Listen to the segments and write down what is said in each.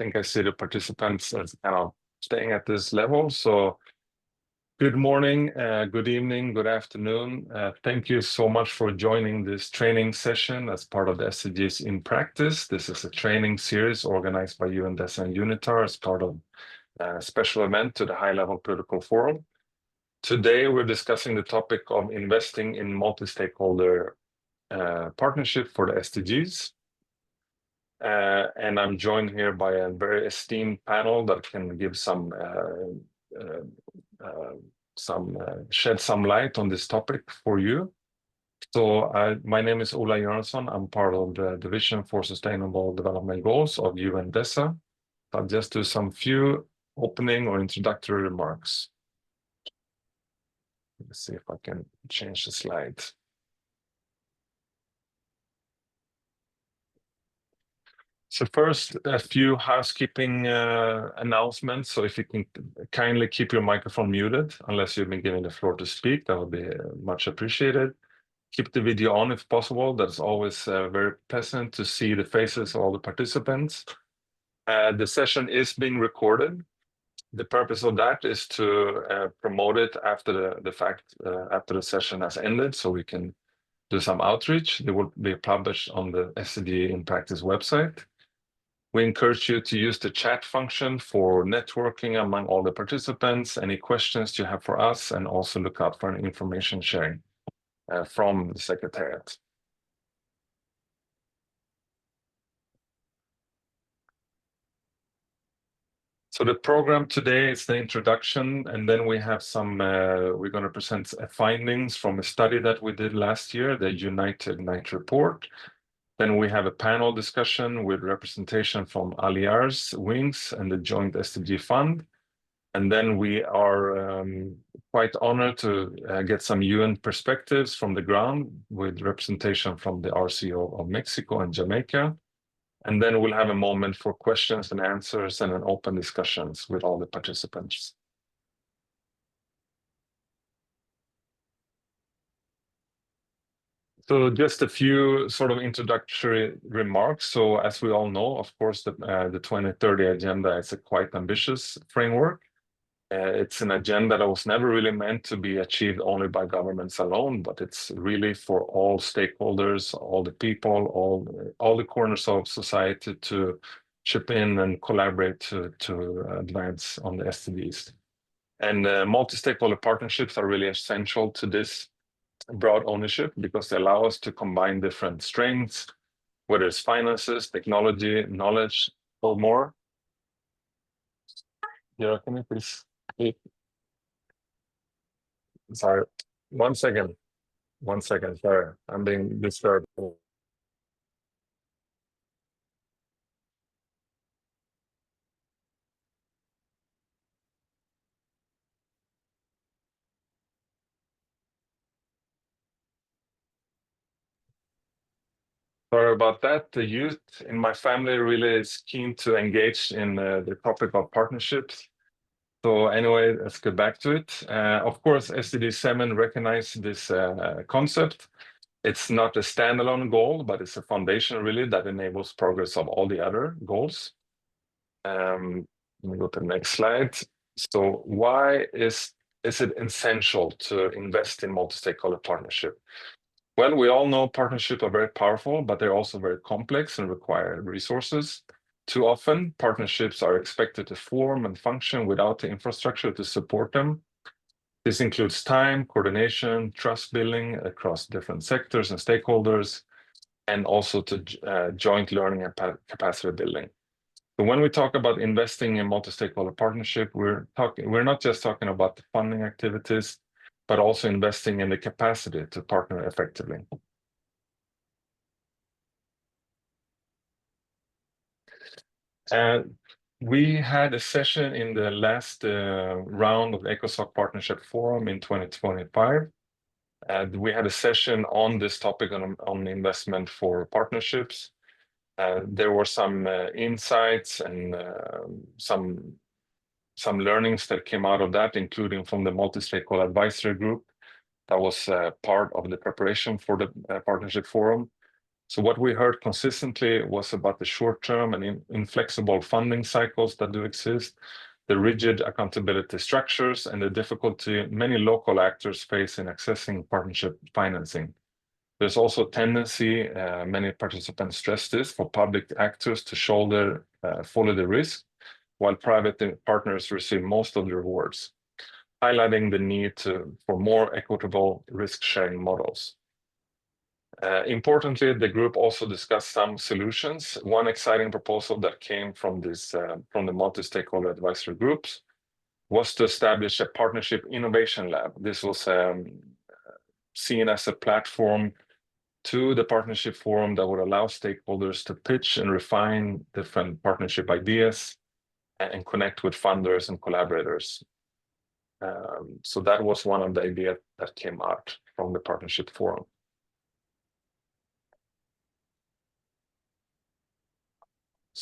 think I see the participants as kind of staying at this level. So good morning, good evening, good afternoon. Thank you so much for joining this training session as part of the SDGs in practice. This is a training series organized by UNDESA and UNITAR as part of a special event to the high-level political forum. Today, we're discussing the topic of investing in multi-stakeholder partnership for the SDGs. And I'm joined here by a very esteemed panel that can give shed some light on this topic for you. So my name is Ola Jönsson. I'm part of the Division for Sustainable Development Goals of UNDESA. I'll just do some few opening or introductory remarks. Let's see if I can change the slide. So first, a few housekeeping announcements. So if you can kindly keep your microphone muted, unless you've been given the floor to speak, that would be much appreciated. Keep the video on if possible. That's always very pleasant to see the faces of all the participants. The session is being recorded. The purpose of that is to promote it after after the session has ended, so we can do some outreach. It will be published on the SDG in Practice website. We encourage you to use the chat function for networking among all the participants, any questions you have for us, and also look out for information sharing from the Secretariat. So the program today is the introduction, and then we have we're going to present findings from a study that we did last year, the United Night Report. Then we have a panel discussion with representation from Aliar's wings and the Joint SDG Fund. And then we are quite honored to get some UN perspectives from the ground with representation from the RCO of Mexico and Jamaica. And then we'll have a moment for questions and answers and an open discussions with all the participants. So just a few sort of introductory remarks. So as we all know, of course, the 2030 agenda is a quite ambitious framework. It's an agenda that was never really meant to be achieved only by governments alone, but it's really for all stakeholders, all the people, all the corners of society to chip in and collaborate to advance on the SDGs. And multi-stakeholder partnerships are really essential to this broad ownership because they allow us to combine different strengths, whether it's finances, technology, knowledge, or more. Yeah, can you please? Sorry, 1 second. 1 second, sorry, I'm being disturbed. Sorry about that. The youth in my family really is keen to engage in the topic of partnerships. So anyway, let's get back to it. Of course, SDG 7 recognizes this concept. It's not a standalone goal, but it's a foundation really that enables progress of all the other goals. Let me go to the next slide. So why is it essential to invest in multi-stakeholder partnership? Well, we all know partnerships are very powerful, but they're also very complex and require resources. Too often, partnerships are expected to form and function without the infrastructure to support them. This includes time, coordination, trust building across different sectors and stakeholders, and also to joint learning and capacity building. So when we talk about investing in multi-stakeholder partnership, we're not just talking about the funding activities, but also investing in the capacity to partner effectively. We had a session in the last round of ECOSOC Partnership Forum in 2025. We had a session on this topic on investment for partnerships. There were some insights and some learnings that came out of that, including from the multi-stakeholder advisory group that was part of the preparation for the partnership forum. So what we heard consistently was about the short-term and inflexible funding cycles that do exist, the rigid accountability structures, and the difficulty many local actors face in accessing partnership financing. There's also a tendency, many participants stress this, for public actors to shoulder fully the risk, while private partners receive most of the rewards, highlighting the need for more equitable risk-sharing models. Importantly, the group also discussed some solutions. One exciting proposal that came from the multi-stakeholder advisory groups was to establish a partnership innovation lab. This was seen as a platform to the partnership forum that would allow stakeholders to pitch and refine different partnership ideas and connect with funders and collaborators. So that was one of the ideas that came out from the partnership forum.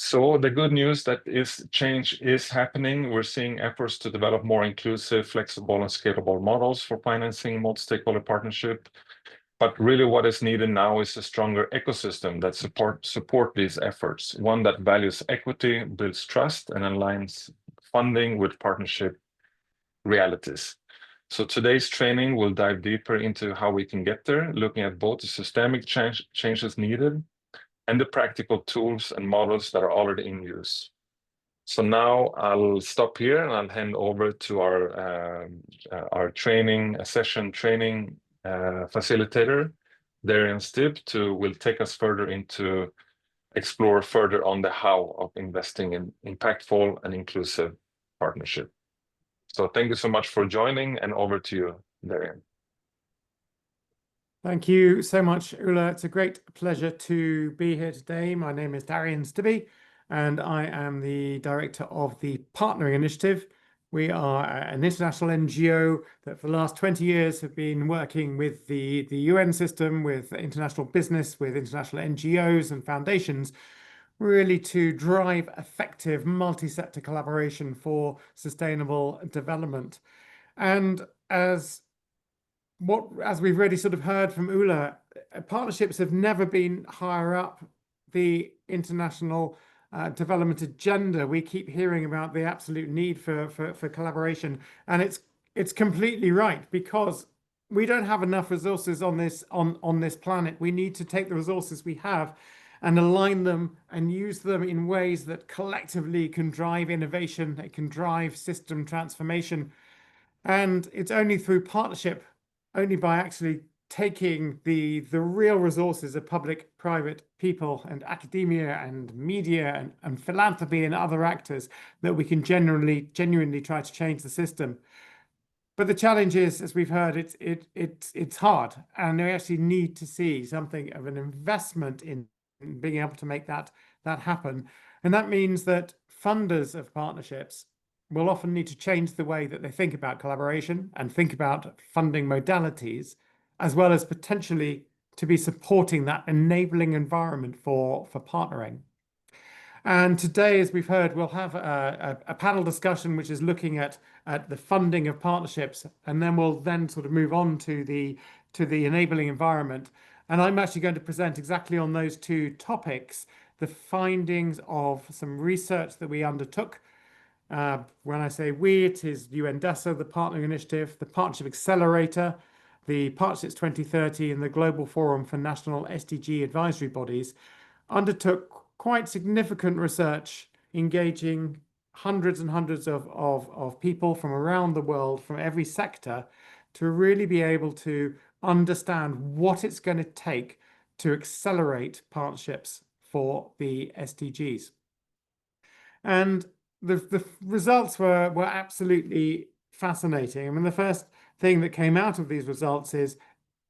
So the good news that change is happening. We're seeing efforts to develop more inclusive, flexible, and scalable models for financing multi-stakeholder partnership. But really what is needed now is a stronger ecosystem that support these efforts, one that values equity, builds trust, and aligns funding with partnership realities. So today's training will dive deeper into how we can get there, looking at both the systemic changes needed and the practical tools and models that are already in use. So now I'll stop here and I'll hand over to our session training facilitator, Darian Stibb, will take us further into explore further on the how of investing in impactful and inclusive partnership. So thank you so much for joining, and over to you, Darian. Thank you so much, Ulla. It's a great pleasure to be here today. My name is Darian Stibbe, and I am the director of the Partnering Initiative. We are an international NGO that for the last 20 years have been working with the UN system, with international business, with international NGOs and foundations, really to drive effective multi-sector collaboration for sustainable development. And as we've already sort of heard from Ulla, partnerships have never been higher up the international development agenda. We keep hearing about the absolute need for collaboration, and it's completely right, because we don't have enough resources on this planet. We need to take the resources we have and align them and use them in ways that collectively can drive innovation, it can drive system transformation. And it's only through partnership, only by actually taking the real resources of public, private, people, and academia, and media, and philanthropy, and other actors, that we can genuinely try to change the system. But the challenge is, as we've heard, it's hard, and we actually need to see something of an investment in being able to make that happen. And that means that funders of partnerships will often need to change the way that they think about collaboration and think about funding modalities, as well as potentially to be supporting that enabling environment for partnering. And today, as we've heard, we'll have a panel discussion which is looking at the funding of partnerships, and then we'll sort of move on to the enabling environment. And I'm actually going to present exactly on those two topics, the findings of some research that we undertook. When I say we, it is UNDESA, the Partnering Initiative, the Partnership Accelerator, the Partnerships 2030, and the Global Forum for National SDG Advisory Bodies undertook quite significant research, engaging hundreds and hundreds of people from around the world, from every sector, to really be able to understand what it's going to take to accelerate partnerships for the SDGs. And the results were absolutely fascinating. I mean, the first thing that came out of these results is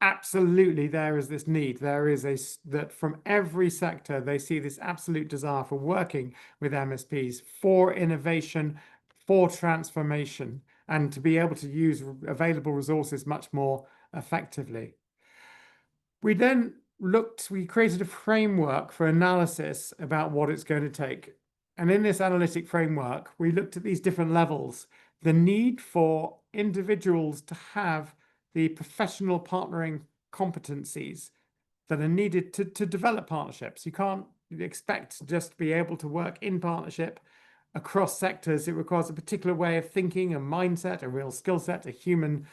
absolutely there is this need. There is that from every sector, they see this absolute desire for working with MSPs for innovation, for transformation, and to be able to use available resources much more effectively. We created a framework for analysis about what it's going to take. And in this analytic framework, we looked at these different levels, the need for individuals to have the professional partnering competencies that are needed to develop partnerships. You can't expect to just be able to work in partnership across sectors. It requires a particular way of thinking, a mindset, a real skill set, a human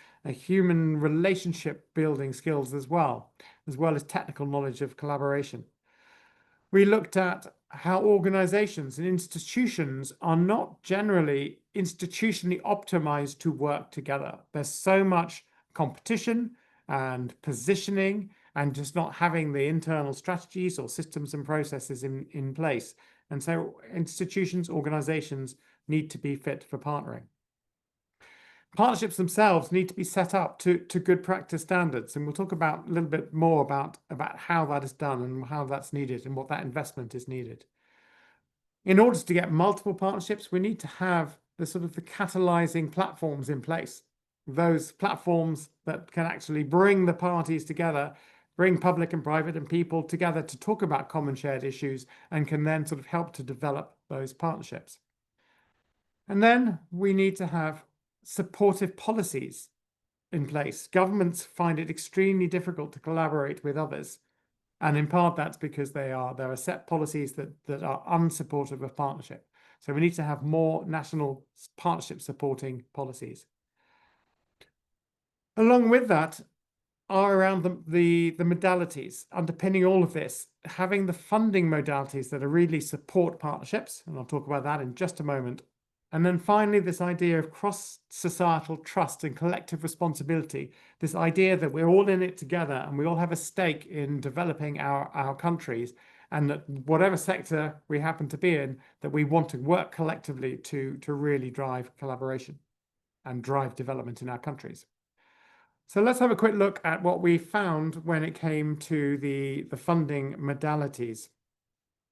relationship building skills as well as technical knowledge of collaboration. We looked at how organizations and institutions are not generally institutionally optimized to work together. There's so much competition and positioning and just not having the internal strategies or systems and processes in place. And so institutions, organizations need to be fit for partnering. Partnerships themselves need to be set up to good practice standards. And we'll talk about a little bit more about how that is done and how that's needed and what that investment is needed. In order to get multiple partnerships, we need to have the catalyzing platforms in place. Those platforms that can actually bring the parties together, bring public and private and people together to talk about common shared issues and can then help to develop those partnerships. And then we need to have supportive policies in place. Governments find it extremely difficult to collaborate with others. And in part, that's because there are set policies that are unsupportive of partnership. So we need to have more national partnership supporting policies. Along with that are around the modalities underpinning all of this, having the funding modalities that really support partnerships. And I'll talk about that in just a moment. And then finally, this idea of cross-societal trust and collective responsibility, this idea that we're all in it together and we all have a stake in developing our countries, and that whatever sector we happen to be in, that we want to work collectively to really drive collaboration and drive development in our countries. So let's have a quick look at what we found when it came to the funding modalities.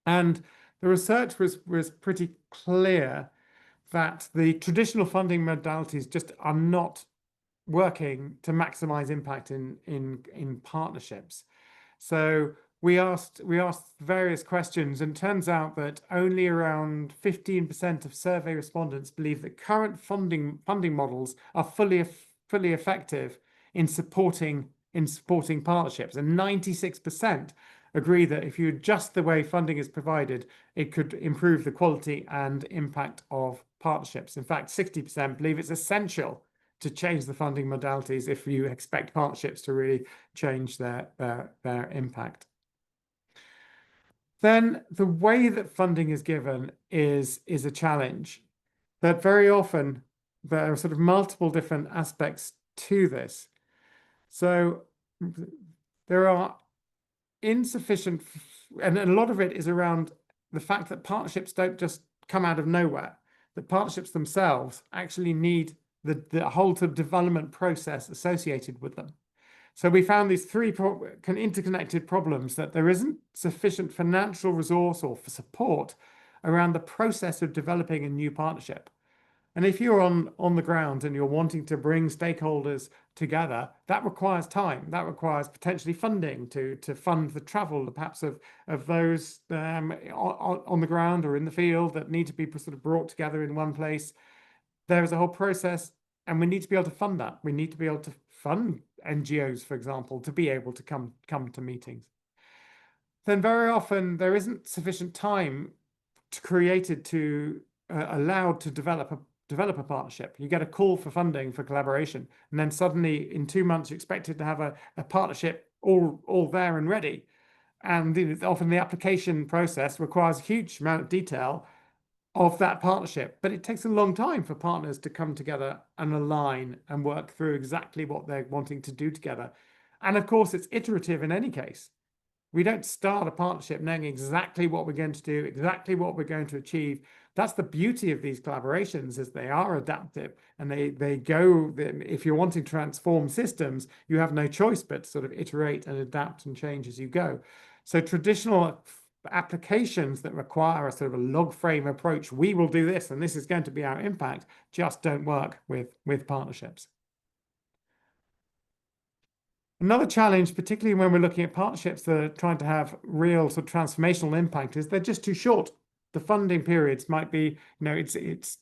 And the research was pretty clear that the traditional funding modalities just are not working to maximize impact in partnerships. So we asked various questions, and it turns out that only around 15% of survey respondents believe that current funding models are fully effective in supporting partnerships, and 96% agree that if you adjust the way funding is provided, it could improve the quality and impact of partnerships. In fact, 60% believe it's essential to change the funding modalities if you expect partnerships to really change their impact. Then the way that funding is given is a challenge. That very often there are multiple different aspects to this. So there are insufficient, and a lot of it is around the fact that partnerships don't just come out of nowhere. That partnerships themselves actually need the whole development process associated with them. So we found these three interconnected problems: that there isn't sufficient financial resource or for support around the process of developing a new partnership. And if you're on the ground and you're wanting to bring stakeholders together, that requires time. That requires potentially funding to fund the travel, perhaps of those on the ground or in the field that need to be brought together in one place. There is a whole process, and we need to be able to fund that. We need to be able to fund NGOs, for example, to be able to come to meetings. Then very often there isn't sufficient time created to allowed to develop a partnership. You get a call for funding for collaboration, and then suddenly in 2 months you're expected to have a partnership all there and ready. And often the application process requires a huge amount of detail of that partnership, but it takes a long time for partners to come together and align and work through exactly what they're wanting to do together. And of course, it's iterative in any case. We don't start a partnership knowing exactly what we're going to do, exactly what we're going to achieve. That's the beauty of these collaborations, is they are adaptive, and they go, if you're wanting to transform systems, you have no choice but to iterate and adapt and change as you go. So traditional applications that require a log frame approach, we will do this and this is going to be our impact, just don't work with partnerships. Another challenge, particularly when we're looking at partnerships that are trying to have real transformational impact, is they're just too short. The funding periods might be, it's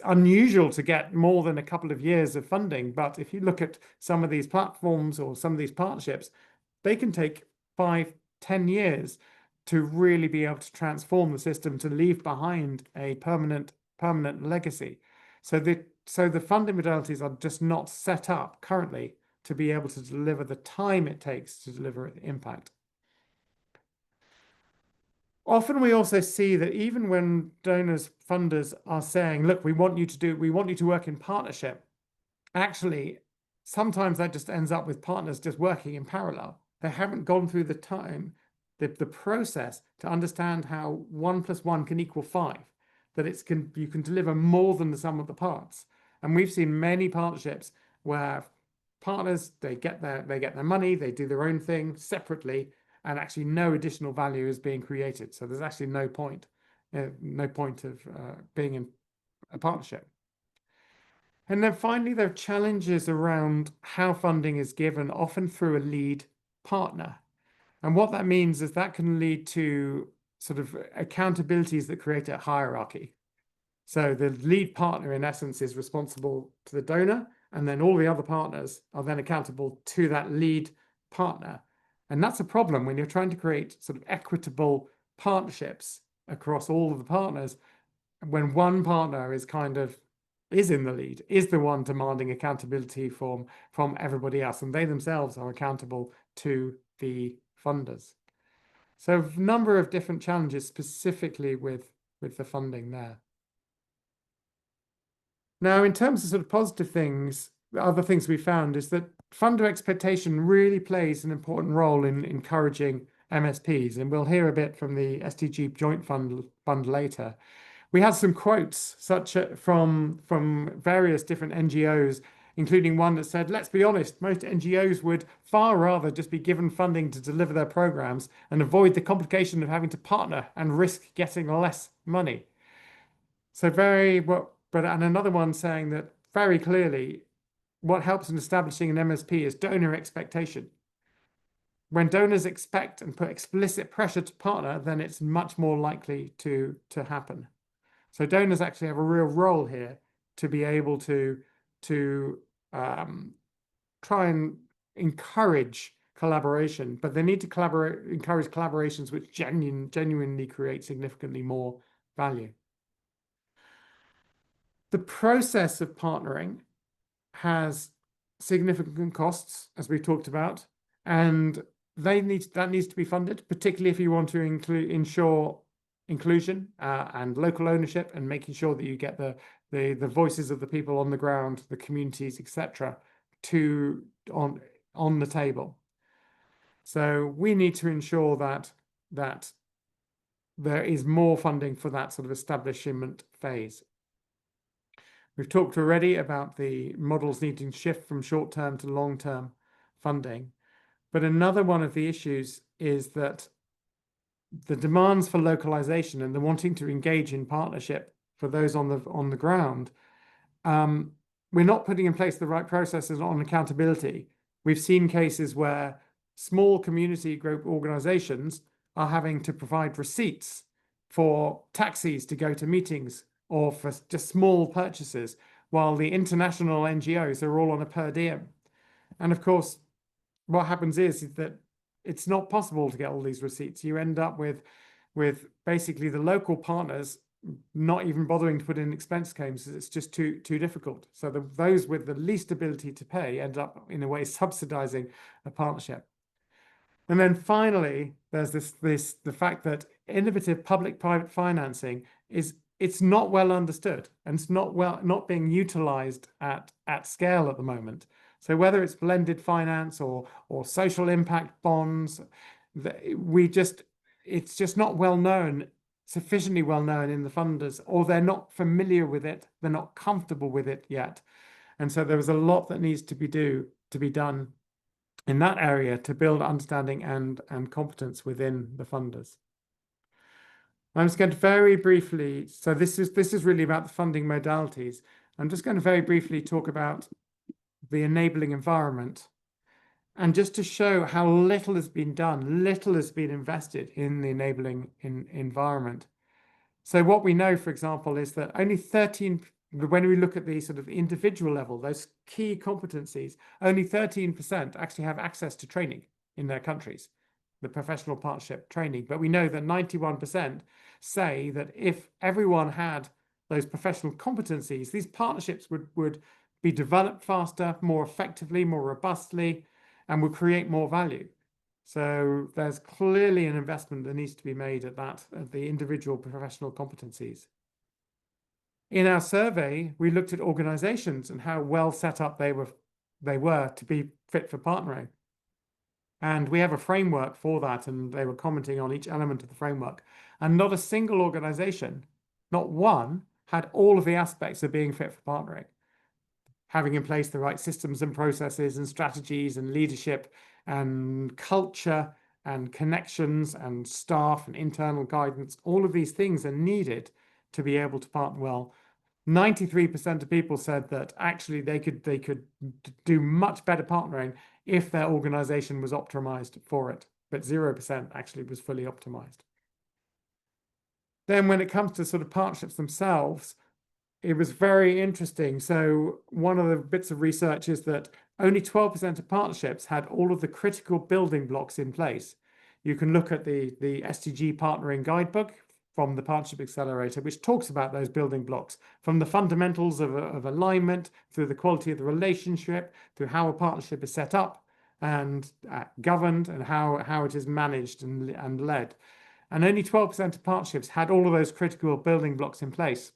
unusual to get more than a couple of years of funding. But if you look at some of these platforms or some of these partnerships, they can take 5, 10 years to really be able to transform the system, to leave behind a permanent legacy. So the funding modalities are just not set up currently to be able to deliver the time it takes to deliver impact. Often we also see that even when donors, funders are saying, look, we want you to work in partnership, actually, sometimes that just ends up with partners just working in parallel. They haven't gone through the time, the process to understand how 1 + 1 can equal 5, that you can deliver more than the sum of the parts. And we've seen many partnerships where partners, they get their money, they do their own thing separately, and actually no additional value is being created. So there's actually no point of being in a partnership. And then finally, there are challenges around how funding is given, often through a lead partner. And what that means is that can lead to sort of accountabilities that create a hierarchy. So the lead partner, in essence, is responsible to the donor, and then all the other partners are then accountable to that lead partner. And that's a problem when you're trying to create sort of equitable partnerships across all of the partners, when one partner is in the lead, is the one demanding accountability from everybody else, and they themselves are accountable to the funders. So a number of different challenges specifically with the funding there. Now, in terms of sort of positive things, the other things we found is that funder expectation really plays an important role in encouraging MSPs, and we'll hear a bit from the SDG Joint Fund later. We had some quotes from various different NGOs, including one that said, let's be honest, most NGOs would far rather just be given funding to deliver their programs and avoid the complication of having to partner and risk getting less money. So and another one saying that very clearly, what helps in establishing an MSP is donor expectation. When donors expect and put explicit pressure to partner, then it's much more likely to happen. So donors actually have a real role here to be able to try and encourage collaboration, but they need to encourage collaborations which genuinely create significantly more value. The process of partnering has significant costs, as we talked about, and that needs to be funded, particularly if you want to ensure inclusion and local ownership, and making sure that you get the voices of the people on the ground, the communities, etc., on the table. So we need to ensure that there is more funding for that sort of establishment phase. We've talked already about the models needing to shift from short-term to long-term funding. But another one of the issues is that the demands for localization and the wanting to engage in partnership for those on the ground, we're not putting in place the right processes on accountability. We've seen cases where small community group organizations are having to provide receipts for taxis to go to meetings or for just small purchases, while the international NGOs are all on a per diem. And of course, what happens is that it's not possible to get all these receipts. You end up with basically the local partners not even bothering to put in expense claims. It's just too difficult. So those with the least ability to pay end up, in a way, subsidizing a partnership. And then finally, there's the fact that innovative public-private financing it's not well understood, and it's not being utilized at scale at the moment. So whether it's blended finance or social impact bonds, it's just not well known, sufficiently well known in the funders, or they're not familiar with it, they're not comfortable with it yet. And so there is a lot that needs to be done in that area to build understanding and competence within the funders. I'm just going to very briefly, so this is really about the funding modalities. I'm just going to very briefly talk about the enabling environment, and just to show how little has been done, little has been invested in the enabling environment. So what we know, for example, is that only 13, when we look at the sort of individual level, those key competencies, only 13% actually have access to training in their countries. the professional partnership training. But we know that 91% say that if everyone had those professional competencies, these partnerships would be developed faster, more effectively, more robustly, and would create more value. So there's clearly an investment that needs to be made at the individual professional competencies. In our survey, we looked at organizations and how well set up they were to be fit for partnering. And we have a framework for that, and they were commenting on each element of the framework. And not a single organization, not one, had all of the aspects of being fit for partnering. Having in place the right systems and processes and strategies and leadership and culture and connections and staff and internal guidance, all of these things are needed to be able to partner well. 93% of people said that actually they could do much better partnering if their organization was optimized for it, but 0% actually was fully optimized. Then when it comes to sort of partnerships themselves, it was very interesting. So one of the bits of research is that only 12% of partnerships had all of the critical building blocks in place. You can look at the SDG partnering guidebook from the Partnership Accelerator, which talks about those building blocks, from the fundamentals of alignment, through the quality of the relationship, through how a partnership is set up and governed, and how it is managed and led. And only 12% of partnerships had all of those critical building blocks in place.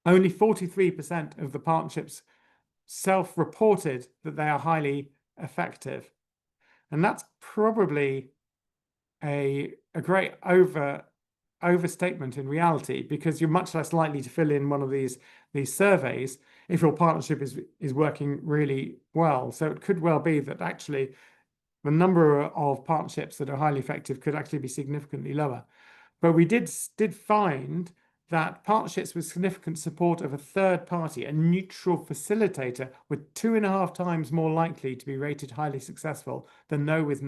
Only 43% of the partnerships self-reported that they are highly effective. And that's probably a great overstatement in reality, because you're much less likely to fill in one of these surveys if your partnership is working really well. So it could well be that actually the number of partnerships that are highly effective could actually be significantly lower. But we did find that partnerships with significant support of a third party, a neutral facilitator, were 2.5 times more likely to be rated highly successful than those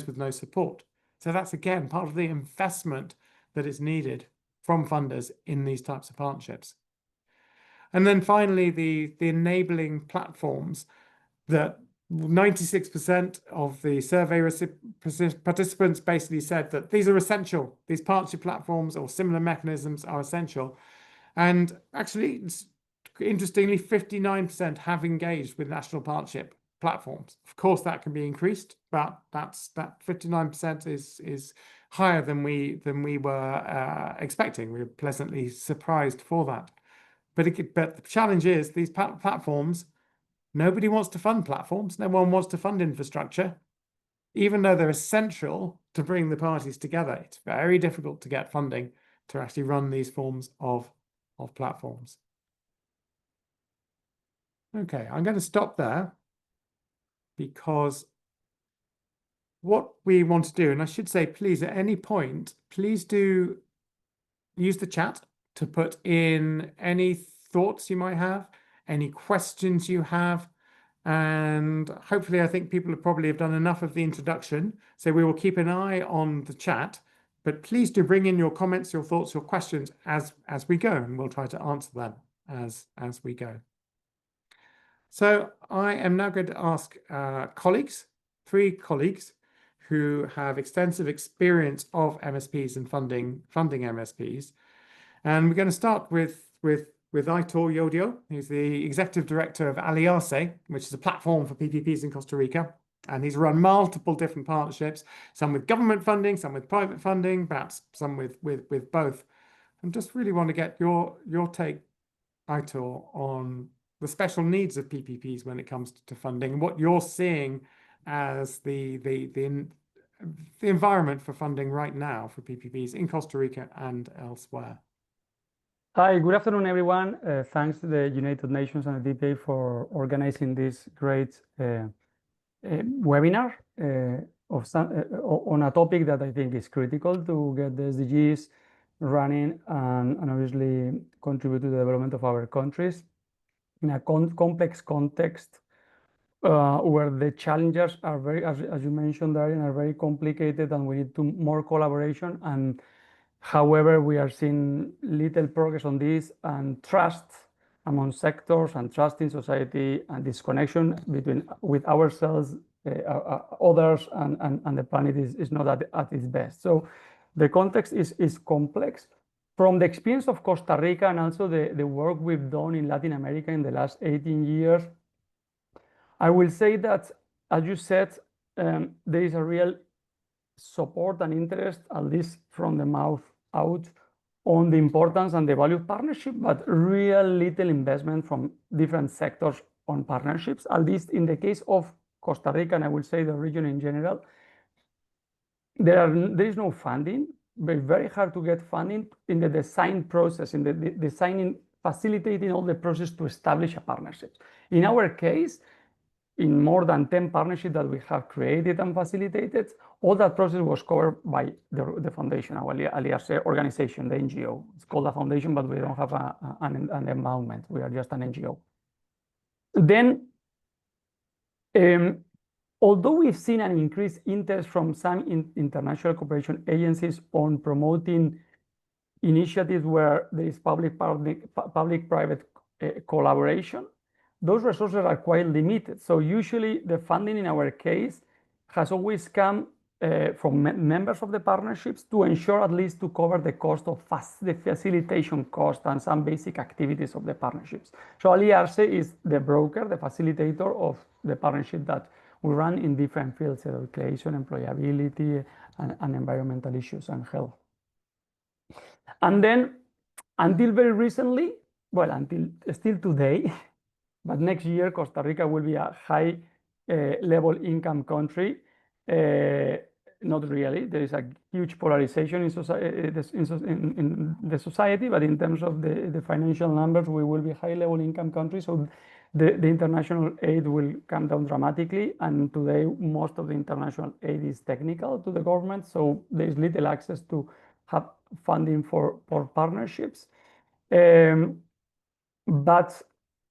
with no support. So that's again part of the investment that is needed from funders in these types of partnerships. And then finally, the enabling platforms, that 96% of the survey participants basically said that these are essential. These partnership platforms or similar mechanisms are essential. And actually, interestingly, 59% have engaged with national partnership platforms. Of course, that can be increased, but that 59% is higher than we were expecting. We were pleasantly surprised for that. But the challenge is these platforms. Nobody wants to fund platforms. No one wants to fund infrastructure. Even though they're essential to bring the parties together, it's very difficult to get funding to actually run these forms of platforms. Okay, I'm going to stop there, because what we want to do, and I should say, please, at any point, please do use the chat to put in any thoughts you might have, any questions you have. And hopefully, I think people probably have done enough of the introduction. So we will keep an eye on the chat, but please do bring in your comments, your thoughts, your questions as we go, and we'll try to answer them as we go. So I am now going to ask three colleagues who have extensive experience of MSPs and funding MSPs. And we're going to start with Aitor Yodio. He's the executive director of Aliarse, which is a platform for PPPs in Costa Rica. And he's run multiple different partnerships, some with government funding, some with private funding, perhaps some with both. And just really want to get your take, Aitor, on the special needs of PPPs when it comes to funding, and what you're seeing as the environment for funding right now for PPPs in Costa Rica and elsewhere. Hi, good afternoon, everyone. Thanks to the United Nations and the DPA for organizing this great webinar on a topic that I think is critical to get the SDGs running and obviously contribute to the development of our countries in a complex context where the challenges are very, as you mentioned, Darren, are very complicated, and we need more collaboration. And however, we are seeing little progress on this, and trust among sectors and trust in society and this connection with ourselves others, and the planet is not at its best. So the context is complex. From the experience of Costa Rica and also the work we've done in Latin America in the last 18 years, I will say that, as you said, there is a real support and interest, at least from the mouth out, on the importance and the value of partnership, but real little investment from different sectors on partnerships, at least in the case of Costa Rica, and I will say the region in general. There is no funding, but very hard to get funding in the design process, in the designing, facilitating all the process to establish a partnership. In our case, in more than 10 partnerships that we have created and facilitated, all that process was covered by the foundation, our alias organization, the NGO. It's called a foundation, but we don't have an endowment. We are just an NGO. Then, although we've seen an increased interest from some international cooperation agencies on promoting initiatives where there is public-private collaboration, those resources are quite limited. So usually the funding in our case has always come from members of the partnerships to ensure at least to cover the cost of the facilitation cost and some basic activities of the partnerships. So AliArce is the broker, the facilitator of the partnership that we run in different fields: education, employability, and environmental issues and health. And then until very recently, well, until still today, but next year, Costa Rica will be a high level income country. Not really. There is a huge polarization in the society, but in terms of the financial numbers, we will be a high level income country. So the international aid will come down dramatically. And today, most of the international aid is technical to the government. So there is little access to have funding for partnerships. But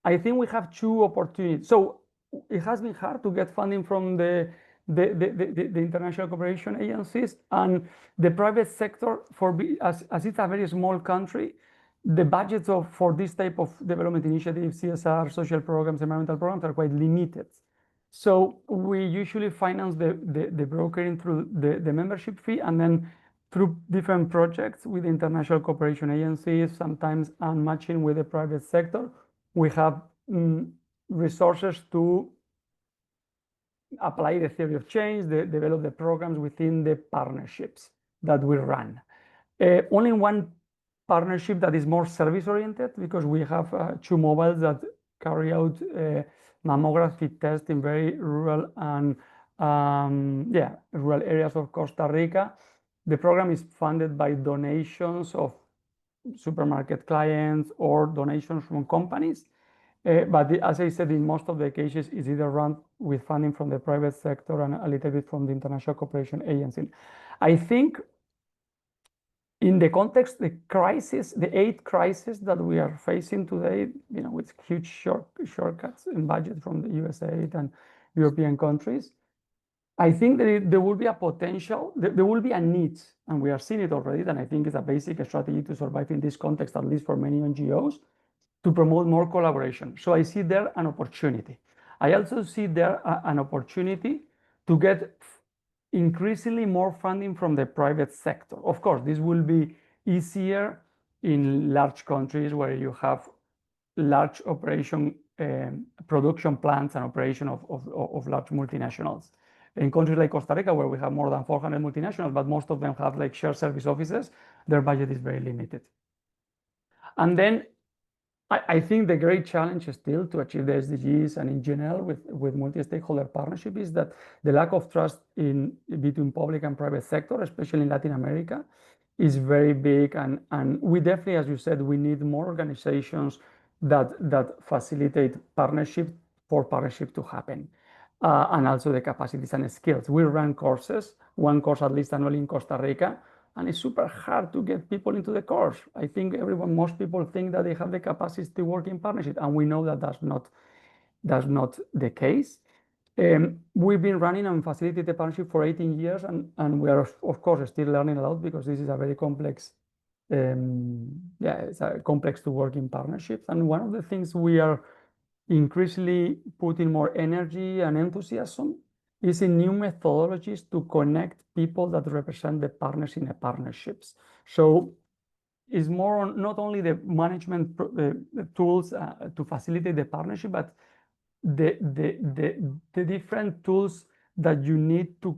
I think we have two opportunities. So it has been hard to get funding from the international cooperation agencies and the private sector. As it's a very small country, the budgets for this type of development initiatives, CSR, social programs, environmental programs, are quite limited. So we usually finance the brokering through the membership fee, and then through different projects with international cooperation agencies, sometimes unmatching with the private sector. We have resources to apply the theory of change, develop the programs within the partnerships that we run. Only one partnership that is more service-oriented, because we have 2 mobiles that carry out mammography tests in very rural and rural areas of Costa Rica. The program is funded by donations of supermarket clients or donations from companies. But as I said, in most of the cases, it's either run with funding from the private sector and a little bit from the international cooperation agency. I think in the context, the aid crisis that we are facing today, with huge shortcuts in budget from the USAID and European countries, I think that there will be a potential, there will be a need, and we are seeing it already, and I think it's a basic strategy to survive in this context, at least for many NGOs, to promote more collaboration. So I see there an opportunity. I also see there an opportunity to get increasingly more funding from the private sector. Of course, this will be easier in large countries where you have large production plants and operation of large multinationals. In countries like Costa Rica, where we have more than 400 multinationals, but most of them have shared service offices, their budget is very limited. And then I think the great challenge is still to achieve the SDGs, and in general with multi-stakeholder partnership, is that the lack of trust between public and private sector, especially in Latin America, is very big. And we definitely, as you said, we need more organizations that facilitate partnership to happen. And also the capacities and skills. We run courses, one course at least annually in Costa Rica, and it's super hard to get people into the course. I think most people think that they have the capacity to work in partnership, and we know that that's not the case. We've been running and facilitating the partnership for 18 years, and we are, of course, still learning a lot, because this is a very complex, it's complex to work in partnerships. And one of the things we are increasingly putting more energy and enthusiasm is in new methodologies to connect people that represent the partners in the partnerships. So it's more on not only the management tools to facilitate the partnership, but the different tools that you need to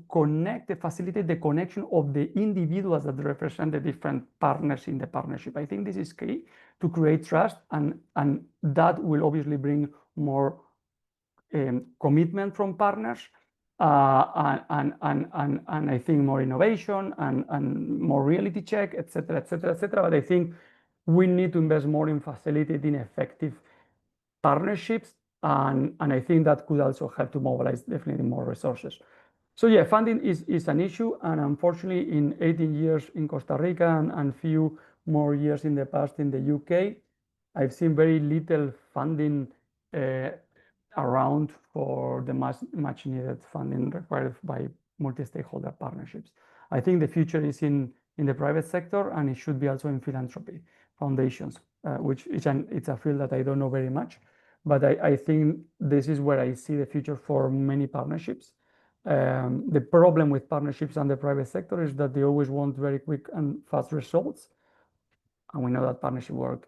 facilitate the connection of the individuals that represent the different partners in the partnership. I think this is key to create trust, and that will obviously bring more commitment from partners, and I think more innovation and more reality check, etc., etc., etc. But I think we need to invest more in facilitating effective partnerships, and I think that could also help to mobilize definitely more resources. So yeah, funding is an issue, and unfortunately, in 18 years in Costa Rica and few more years in the past in the UK, I've seen very little funding around for the much needed funding required by multi-stakeholder partnerships. I think the future is in the private sector, and it should be also in philanthropy foundations, which it's a field that I don't know very much, but I think this is where I see the future for many partnerships. The problem with partnerships and the private sector is that they always want very quick and fast results, and we know that partnership work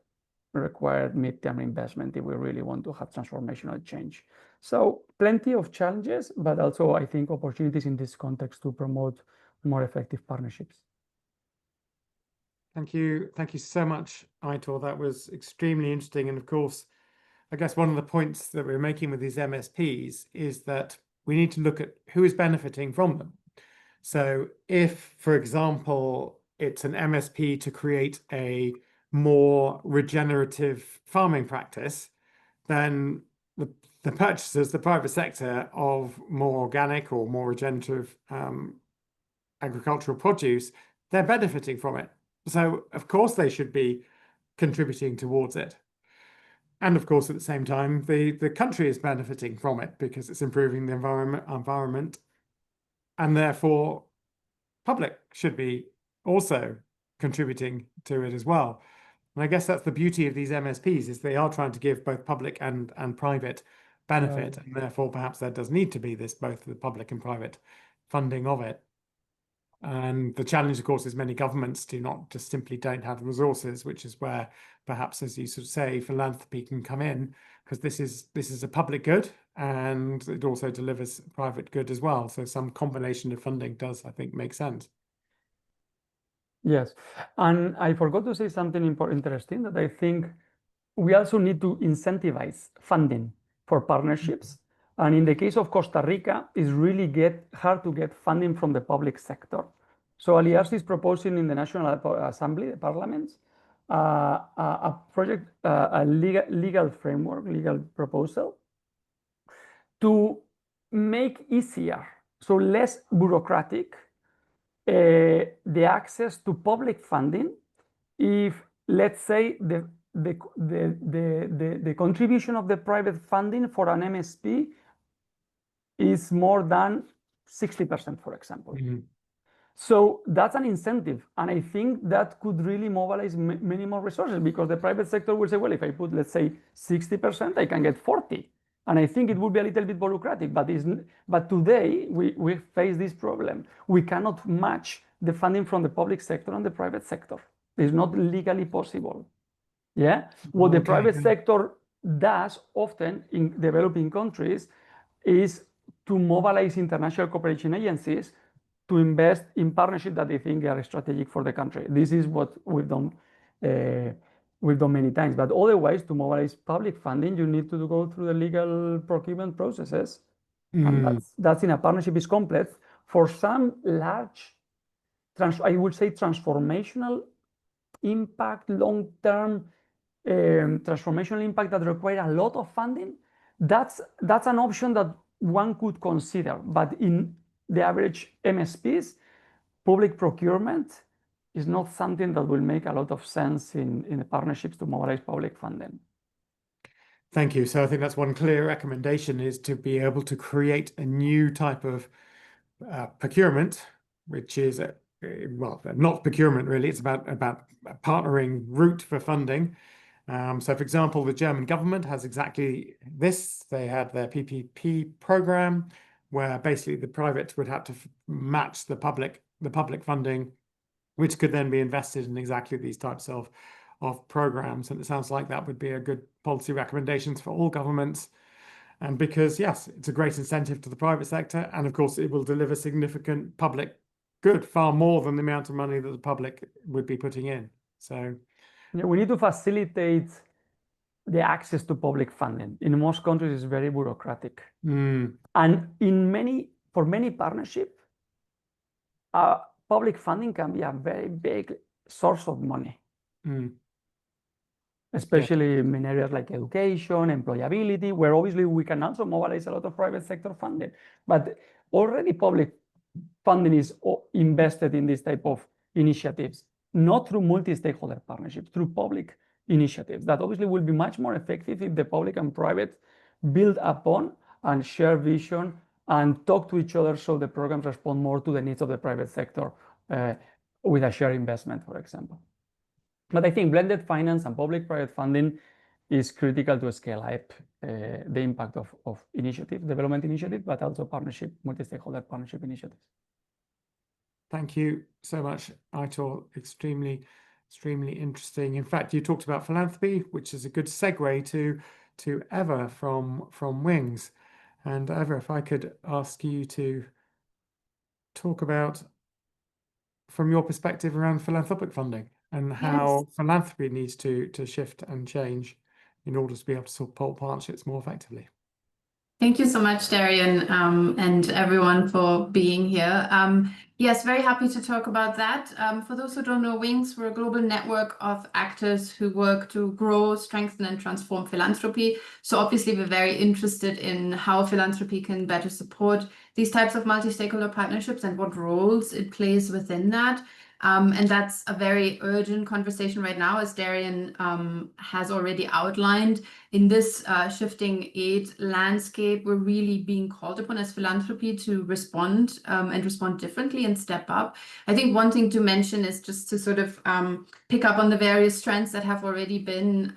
required mid-term investment if we really want to have transformational change. So plenty of challenges, but also I think opportunities in this context to promote more effective partnerships. Thank you so much, Aitor. That was extremely interesting. And of course, I guess one of the points that we're making with these MSPs is that we need to look at who is benefiting from them. So if, for example, it's an MSP to create a more regenerative farming practice, then the purchasers, the private sector of more organic or more regenerative agricultural produce, they're benefiting from it. So of course they should be contributing towards it. And of course, at the same time, the country is benefiting from it because it's improving the environment, and therefore public should be also contributing to it as well. And I guess that's the beauty of these MSPs, is they are trying to give both public and private benefit, and therefore perhaps there does need to be this both the public and private funding of it. And the challenge, of course, is many governments do not just simply don't have resources, which is where perhaps, as you sort of say, philanthropy can come in, because this is a public good and it also delivers private good as well. So some combination of funding does, I think, make sense. Yes, and I forgot to say something interesting, that I think we also need to incentivize funding for partnerships. And in the case of Costa Rica, it's really hard to get funding from the public sector. So Alias is proposing in the National Assembly, the parliament, a project, a legal framework, legal proposal to make easier, so less bureaucratic, the access to public funding if, let's say, the contribution of the private funding for an MSP is more than 60%, for example. So that's an incentive, and I think that could really mobilize many more resources, because the private sector will say, well, if I put, let's say, 60%, I can get 40. And I think it would be a little bit bureaucratic, but today we face this problem. We cannot match the funding from the public sector and the private sector. It's not legally possible. Yeah. What the private sector does often in developing countries is to mobilize international cooperation agencies to invest in partnerships that they think are strategic for the country. This is what we've done many times. But otherwise, to mobilize public funding, you need to go through the legal procurement processes. And that's in a partnership is complex. For some large, I would say, transformational impact, long-term transformational impact that require a lot of funding, that's an option that one could consider. But in the average MSPs, public procurement is not something that will make a lot of sense in the partnerships to mobilize public funding. Thank you. So I think that's one clear recommendation, is to be able to create a new type of procurement, which is, well, not procurement really, it's about a partnering route for funding. So for example, the German government has exactly this. They had their PPP program, where basically the private would have to match the public funding, which could then be invested in exactly these types of programs. And it sounds like that would be a good policy recommendations for all governments. And because, yes, it's a great incentive to the private sector. And of course, it will deliver significant public good, far more than the amount of money that the public would be putting in. So yeah, we need to facilitate the access to public funding. In most countries, it's very bureaucratic. And for many partnerships, public funding can be a very big source of money. Especially in areas like education, employability, where obviously we can also mobilize a lot of private sector funding. But already public funding is invested in this type of initiatives, not through multi-stakeholder partnerships, through public initiatives that obviously will be much more effective if the public and private build upon and share vision and talk to each other so the programs respond more to the needs of the private sector with a shared investment, for example. But I think blended finance and public-private funding is critical to scale up the impact of development initiatives, but also multi-stakeholder partnership initiatives. Thank you so much, Aitor. Extremely interesting. In fact, you talked about philanthropy, which is a good segue to Eva from Wings. And Eva, if I could ask you to talk about, from your perspective, around philanthropic funding and how philanthropy needs to shift and change in order to be able to support partnerships more effectively. Thank you so much, Darian, and everyone for being here. Yes, very happy to talk about that. For those who don't know, Wings, we're a global network of actors who work to grow, strengthen, and transform philanthropy. So obviously, we're very interested in how philanthropy can better support these types of multi-stakeholder partnerships and what roles it plays within that. And that's a very urgent conversation right now, as Darian has already outlined. In this shifting aid landscape, we're really being called upon as philanthropy to respond and respond differently and step up. I think one thing to mention is just to sort of pick up on the various trends that have already been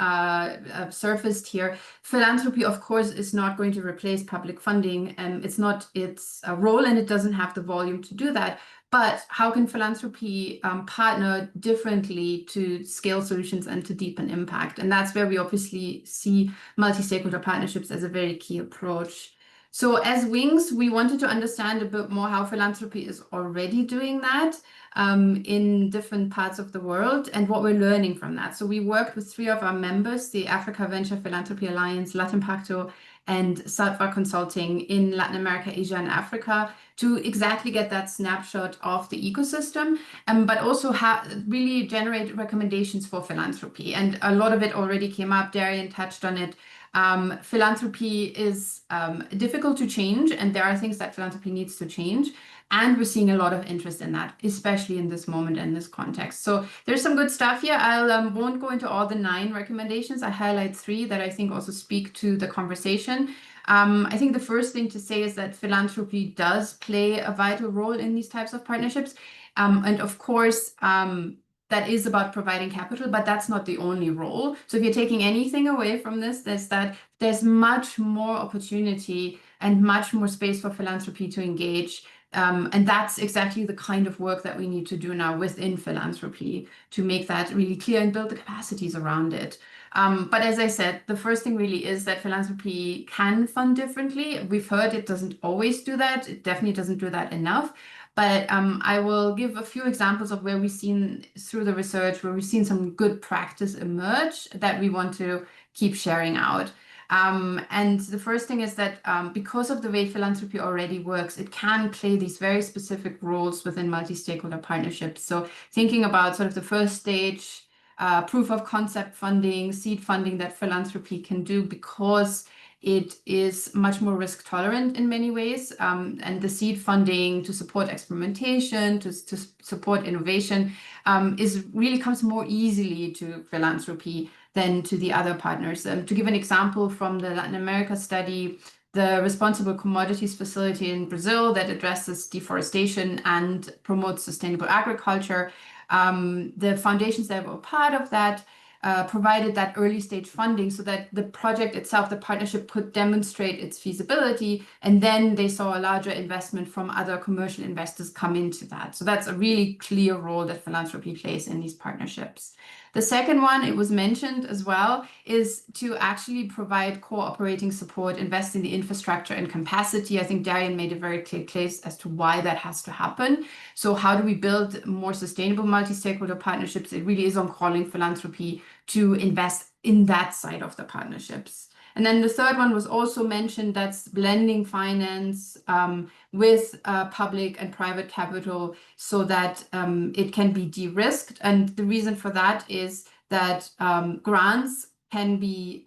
surfaced here. Philanthropy, of course, is not going to replace public funding. It's not its role, and it doesn't have the volume to do that. But how can philanthropy partner differently to scale solutions and to deepen impact? And that's where we obviously see multi-stakeholder partnerships as a very key approach. So as Wings, we wanted to understand a bit more how philanthropy is already doing that in different parts of the world and what we're learning from that. So we worked with 3 of our members, the Africa Venture Philanthropy Alliance, Latimpacto, and Satva Consulting in Latin America, Asia, and Africa, to exactly get that snapshot of the ecosystem, but also really generate recommendations for philanthropy. And a lot of it already came up. Darian touched on it. Philanthropy is difficult to change, and there are things that philanthropy needs to change. And we're seeing a lot of interest in that, especially in this moment and this context. So there's some good stuff here. I won't go into all the 9 recommendations. I highlight 3 that I think also speak to the conversation. I think the first thing to say is that philanthropy does play a vital role in these types of partnerships. And of course, that is about providing capital, but that's not the only role. So if you're taking anything away from this, there's much more opportunity and much more space for philanthropy to engage. And that's exactly the kind of work that we need to do now within philanthropy to make that really clear and build the capacities around it. But as I said, the first thing really is that philanthropy can fund differently. We've heard it doesn't always do that. It definitely doesn't do that enough. But I will give a few examples of where we've seen through the research, where we've seen some good practice emerge that we want to keep sharing out. And the first thing is that because of the way philanthropy already works, it can play these very specific roles within multi-stakeholder partnerships. So thinking about sort of the first stage, proof of concept funding, seed funding that philanthropy can do because it is much more risk tolerant in many ways. And the seed funding to support experimentation, to support innovation really comes more easily to philanthropy than to the other partners. To give an example from the Latin America study, the Responsible Commodities Facility in Brazil that addresses deforestation and promotes sustainable agriculture, the foundations that were part of that provided that early stage funding so that the project itself, the partnership, could demonstrate its feasibility, and then they saw a larger investment from other commercial investors come into that. So that's a really clear role that philanthropy plays in these partnerships. The second one, it was mentioned as well, is to actually provide core operating support, invest in the infrastructure and capacity. I think Darian made a very clear case as to why that has to happen. So how do we build more sustainable multi-stakeholder partnerships? It really is on calling philanthropy to invest in that side of the partnerships. And then the third one was also mentioned, that's blending finance with public and private capital so that it can be de-risked. And the reason for that is that grants can be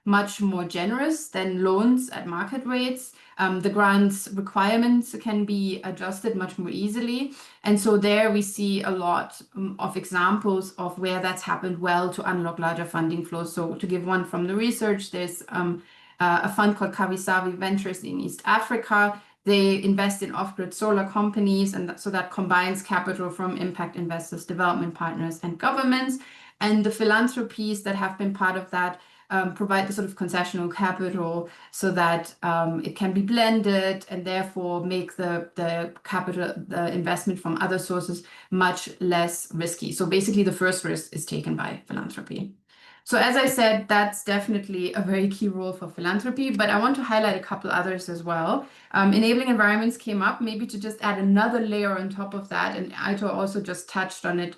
much more generous than loans at market rates. The grants requirements can be adjusted much more easily. And so there we see a lot of examples of where that's happened well to unlock larger funding flows. So to give one from the research, there's a fund called Kavisavi Ventures in East Africa. They invest in off-grid solar companies, and so that combines capital from impact investors, development partners, and governments. And the philanthropies that have been part of that provide the sort of concessional capital so that it can be blended and therefore make the capital, the investment from other sources much less risky. So basically the first risk is taken by philanthropy. So as I said, that's definitely a very key role for philanthropy, but I want to highlight a couple others as well. Enabling environments came up, maybe to just add another layer on top of that, and Aitor also just touched on it.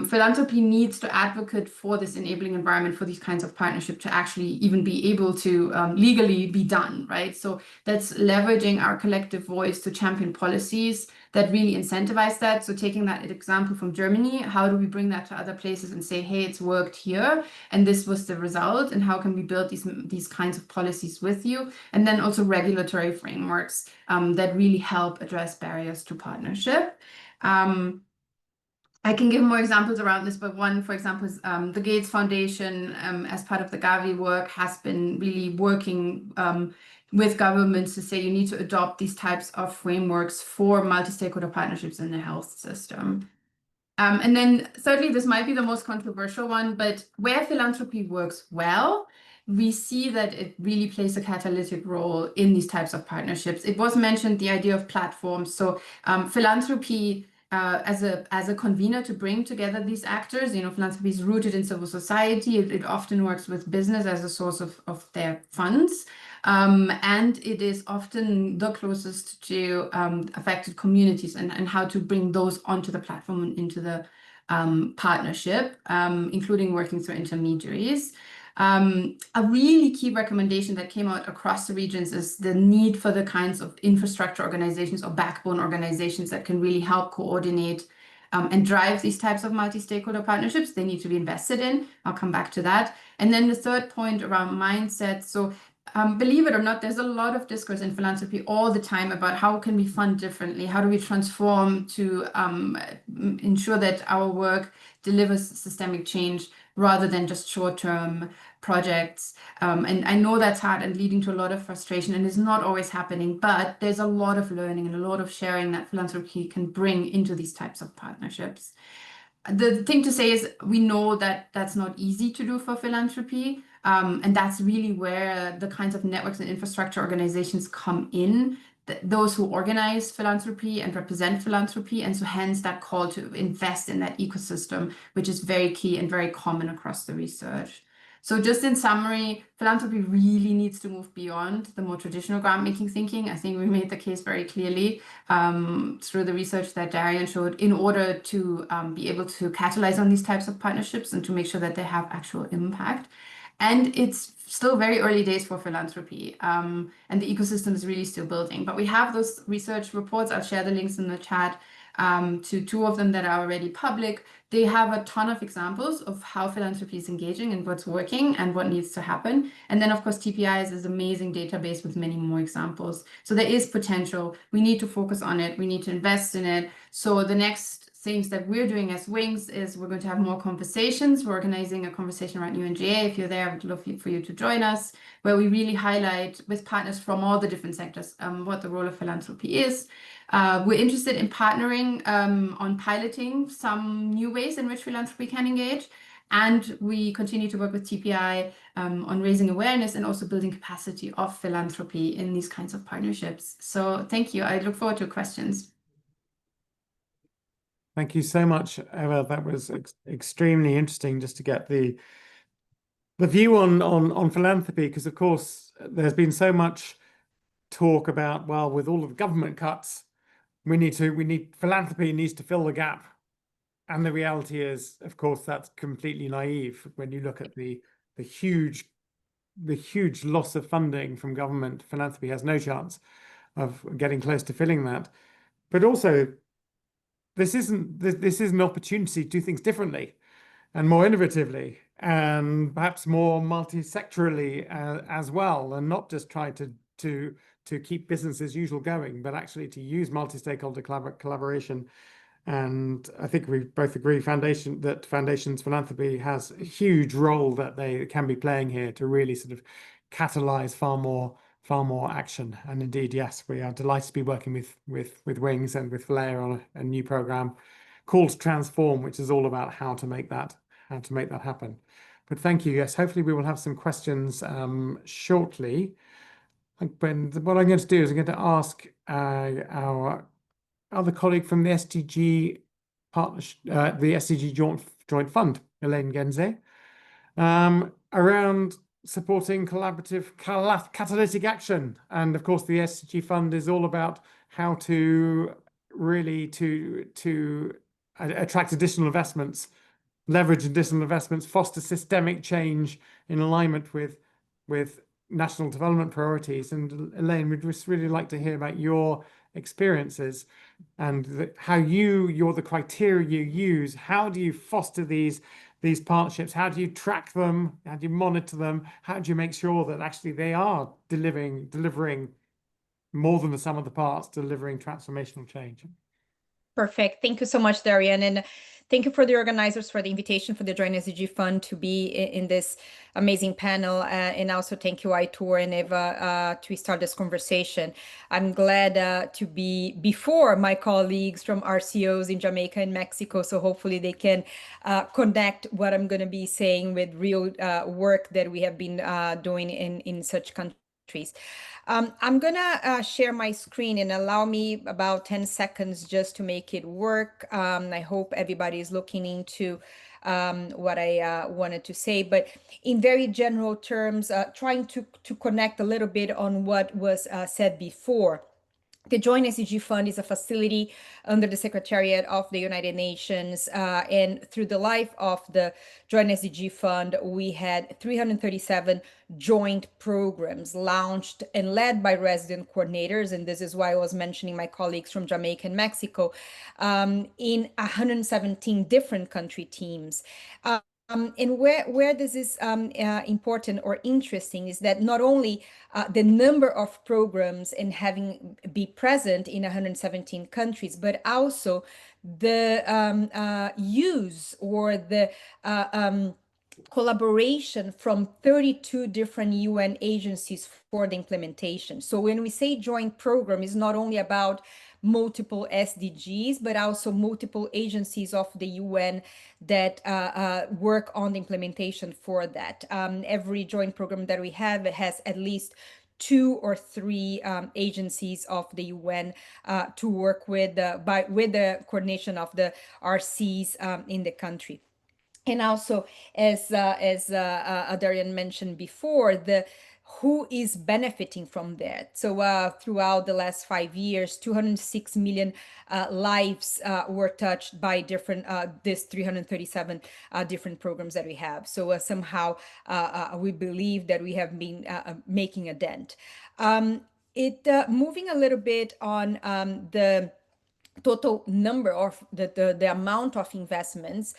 Philanthropy needs to advocate for this enabling environment for these kinds of partnership to actually even be able to legally be done, right? So that's leveraging our collective voice to champion policies that really incentivize that. So taking that example from Germany, how do we bring that to other places and say, hey, it's worked here, and this was the result, and how can we build these kinds of policies with you? And then also regulatory frameworks that really help address barriers to partnership. I can give more examples around this, but one, for example, is the Gates Foundation, as part of the Gavi work, has been really working with governments to say you need to adopt these types of frameworks for multi-stakeholder partnerships in the health system. And then thirdly, this might be the most controversial one, but where philanthropy works well, we see that it really plays a catalytic role in these types of partnerships. It was mentioned, the idea of platforms. So philanthropy as a convener to bring together these actors. You know, philanthropy is rooted in civil society. It often works with business as a source of their funds. And it is often the closest to affected communities and how to bring those onto the platform and into the partnership, including working through intermediaries. A really key recommendation that came out across the regions is the need for the kinds of infrastructure organizations or backbone organizations that can really help coordinate and drive these types of multi-stakeholder partnerships. They need to be invested in. I'll come back to that. And then the third point around mindset. So believe it or not, there's a lot of discourse in philanthropy all the time about how can we fund differently? How do we transform to ensure that our work delivers systemic change rather than just short-term projects? And I know that's hard and leading to a lot of frustration and is not always happening, but there's a lot of learning and a lot of sharing that philanthropy can bring into these types of partnerships. The thing to say is we know that that's not easy to do for philanthropy. And that's really where the kinds of networks and infrastructure organizations come in, those who organize philanthropy and represent philanthropy. And so hence that call to invest in that ecosystem, which is very key and very common across the research. So just in summary, philanthropy really needs to move beyond the more traditional grant-making thinking. I think we made the case very clearly through the research that Darian showed in order to be able to catalyze on these types of partnerships and to make sure that they have actual impact. And it's still very early days for philanthropy, and the ecosystem is really still building. But we have those research reports. I'll share the links in the chat to two of them that are already public. They have a ton of examples of how philanthropy is engaging and what's working and what needs to happen. And then, of course, TPI is this amazing database with many more examples. So there is potential. We need to focus on it. We need to invest in it. So the next things that we're doing as Wings is we're going to have more conversations. We're organizing a conversation around UNGA. If you're there, I would love for you to join us, where we really highlight with partners from all the different sectors what the role of philanthropy is. We're interested in partnering on piloting some new ways in which philanthropy can engage. And we continue to work with TPI on raising awareness and also building capacity of philanthropy in these kinds of partnerships. So thank you. I look forward to questions. Thank you so much, Eva. That was extremely interesting just to get the view on philanthropy, because of course there's been so much talk about, well, with all of the government cuts, philanthropy needs to fill the gap. And the reality is, of course, that's completely naive when you look at the huge loss of funding from government. Philanthropy has no chance of getting close to filling that. But also, this is an opportunity to do things differently and more innovatively and perhaps more multi-sectorally as well, and not just try to keep business as usual going, but actually to use multi-stakeholder collaboration. And I think we both agree that Foundations Philanthropy has a huge role that they can be playing here to really sort of catalyze far more action. And indeed, yes, we are delighted to be working with Wings and with Flair on a new program called Transform, which is all about how to make that happen. But thank you. Yes, hopefully we will have some questions shortly. But what I'm going to do is I'm going to ask our other colleague from the SDG partnership, the SDG Joint Fund, Elaine Genze, around supporting collaborative catalytic action. And of course, the SDG Fund is all about how to really to attract additional investments, leverage additional investments, foster systemic change in alignment with national development priorities. And Elaine, we'd just really like to hear about your experiences and how you're the criteria you use. How do you foster these partnerships? How do you track them? How do you monitor them? How do you make sure that actually they are delivering more than the sum of the parts, delivering transformational change? Perfect. Thank you so much, Darian. And thank you for the organizers for the invitation for the Joint SDG Fund to be in this amazing panel. And also thank you, Aitor and Eva, to start this conversation. I'm glad to be before my colleagues from RCOs in Jamaica and Mexico. So hopefully they can connect what I'm going to be saying with real work that we have been doing in such countries. I'm gonna share my screen and allow me about 10 seconds just to make it work. I hope everybody is looking into what I wanted to say, but in very general terms, trying to connect a little bit on what was said before. The Joint SDG Fund is a facility under the Secretariat of the United Nations, and through the life of the Joint SDG Fund, we had 337 joint programs launched and led by resident coordinators, and this is why I was mentioning my colleagues from Jamaica and Mexico, in 117 different country teams. And where this is important or interesting is that not only the number of programs and having be present in 117 countries, but also the use or the collaboration from 32 different UN agencies for the implementation. So when we say joint program, it's not only about multiple SDGs, but also multiple agencies of the UN that work on the implementation for that. Every joint program that we have has at least 2 or 3 agencies of the UN to work with with the coordination of the RCs in the country. And also, as Darian mentioned before, who is benefiting from that. So throughout the last 5 years, 206 million lives were touched by this 337 different programs that we have. So somehow we believe that we have been making a dent. Moving a little bit on the total number of the amount of investments,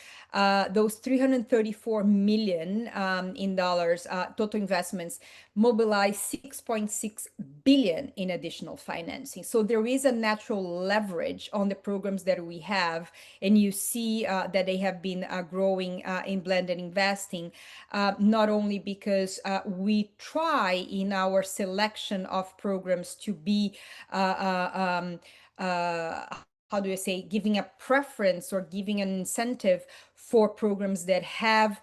those 334 million in dollars total investments mobilize 6.6 billion in additional financing. So there is a natural leverage on the programs that we have, and you see that they have been growing in blended investing, not only because we try in our selection of programs to be how do I say, giving a preference or giving an incentive for programs that have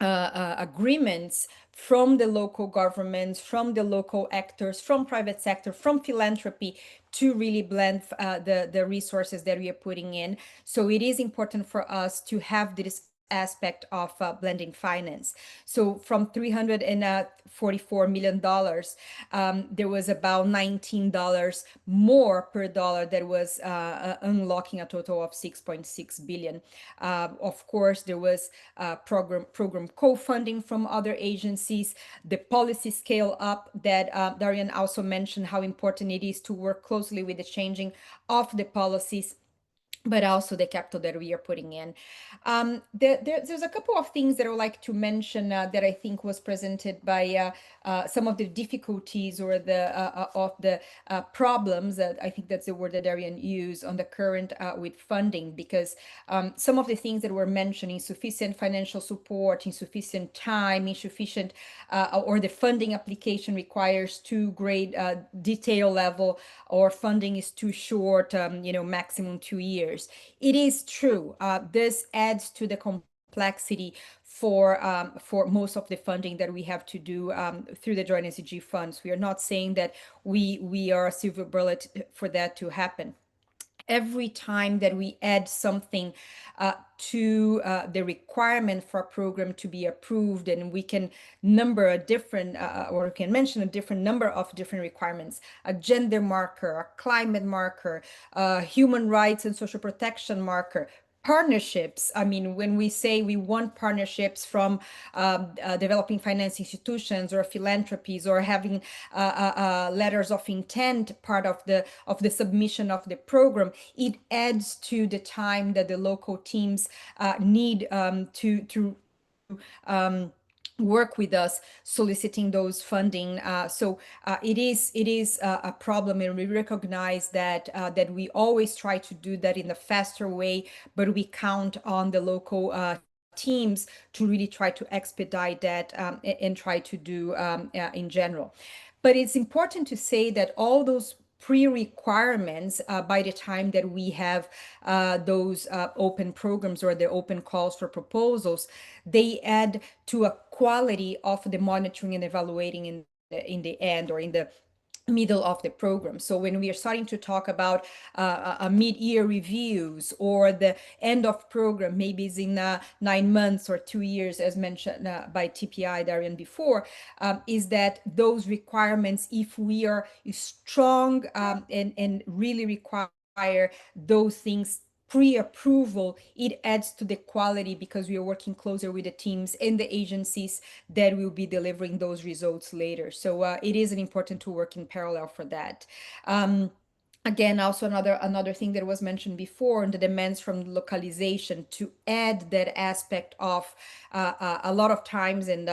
agreements from the local governments, from the local actors, from private sector, from philanthropy, to really blend the resources that we are putting in. So it is important for us to have this aspect of blending finance. So from $344 million, there was about $19 more per dollar that was unlocking a total of 6.6 billion. Of course, there was program co-funding from other agencies, the policy scale up that Darian also mentioned, how important it is to work closely with the changing of the policies, but also the capital that we are putting in. There's a couple of things that I would like to mention that I think was presented by some of the difficulties or the problems, that I think that's the word that Darian used, on the current with funding, because some of the things that were mentioned, insufficient financial support, insufficient time, insufficient, or the funding application requires too great detail level, or funding is too short, maximum 2 years. It is true. This adds to the complexity for most of the funding that we have to do through the joint SDG funds. We are not saying that we are a silver bullet for that to happen. Every time that we add something to the requirement for a program to be approved, and we can number a different, or we can mention a different number of different requirements, a gender marker, a climate marker, human rights and social protection marker, partnerships. I mean, when we say we want partnerships from developing finance institutions or philanthropies, or having letters of intent part of the submission of the program, it adds to the time that the local teams need to work with us soliciting those funding. So it is a problem, and we recognize that that we always try to do that in a faster way, but we count on the local teams to really try to expedite that and try to do in general. But it's important to say that all those pre-requirements, by the time that we have those open programs or the open calls for proposals, they add to a quality of the monitoring and evaluating in the end, or in the middle of the program. So when we are starting to talk about a mid-year reviews, or the end of program, maybe it's in 9 months or 2 years, as mentioned by TPI Darian before, is that those requirements, if we are strong and really require those things pre-approval, it adds to the quality, because we are working closer with the teams and the agencies that will be delivering those results later. So it is important to work in parallel for that. Again, also another thing that was mentioned before, and the demands from localization, to add that aspect of a lot of times, and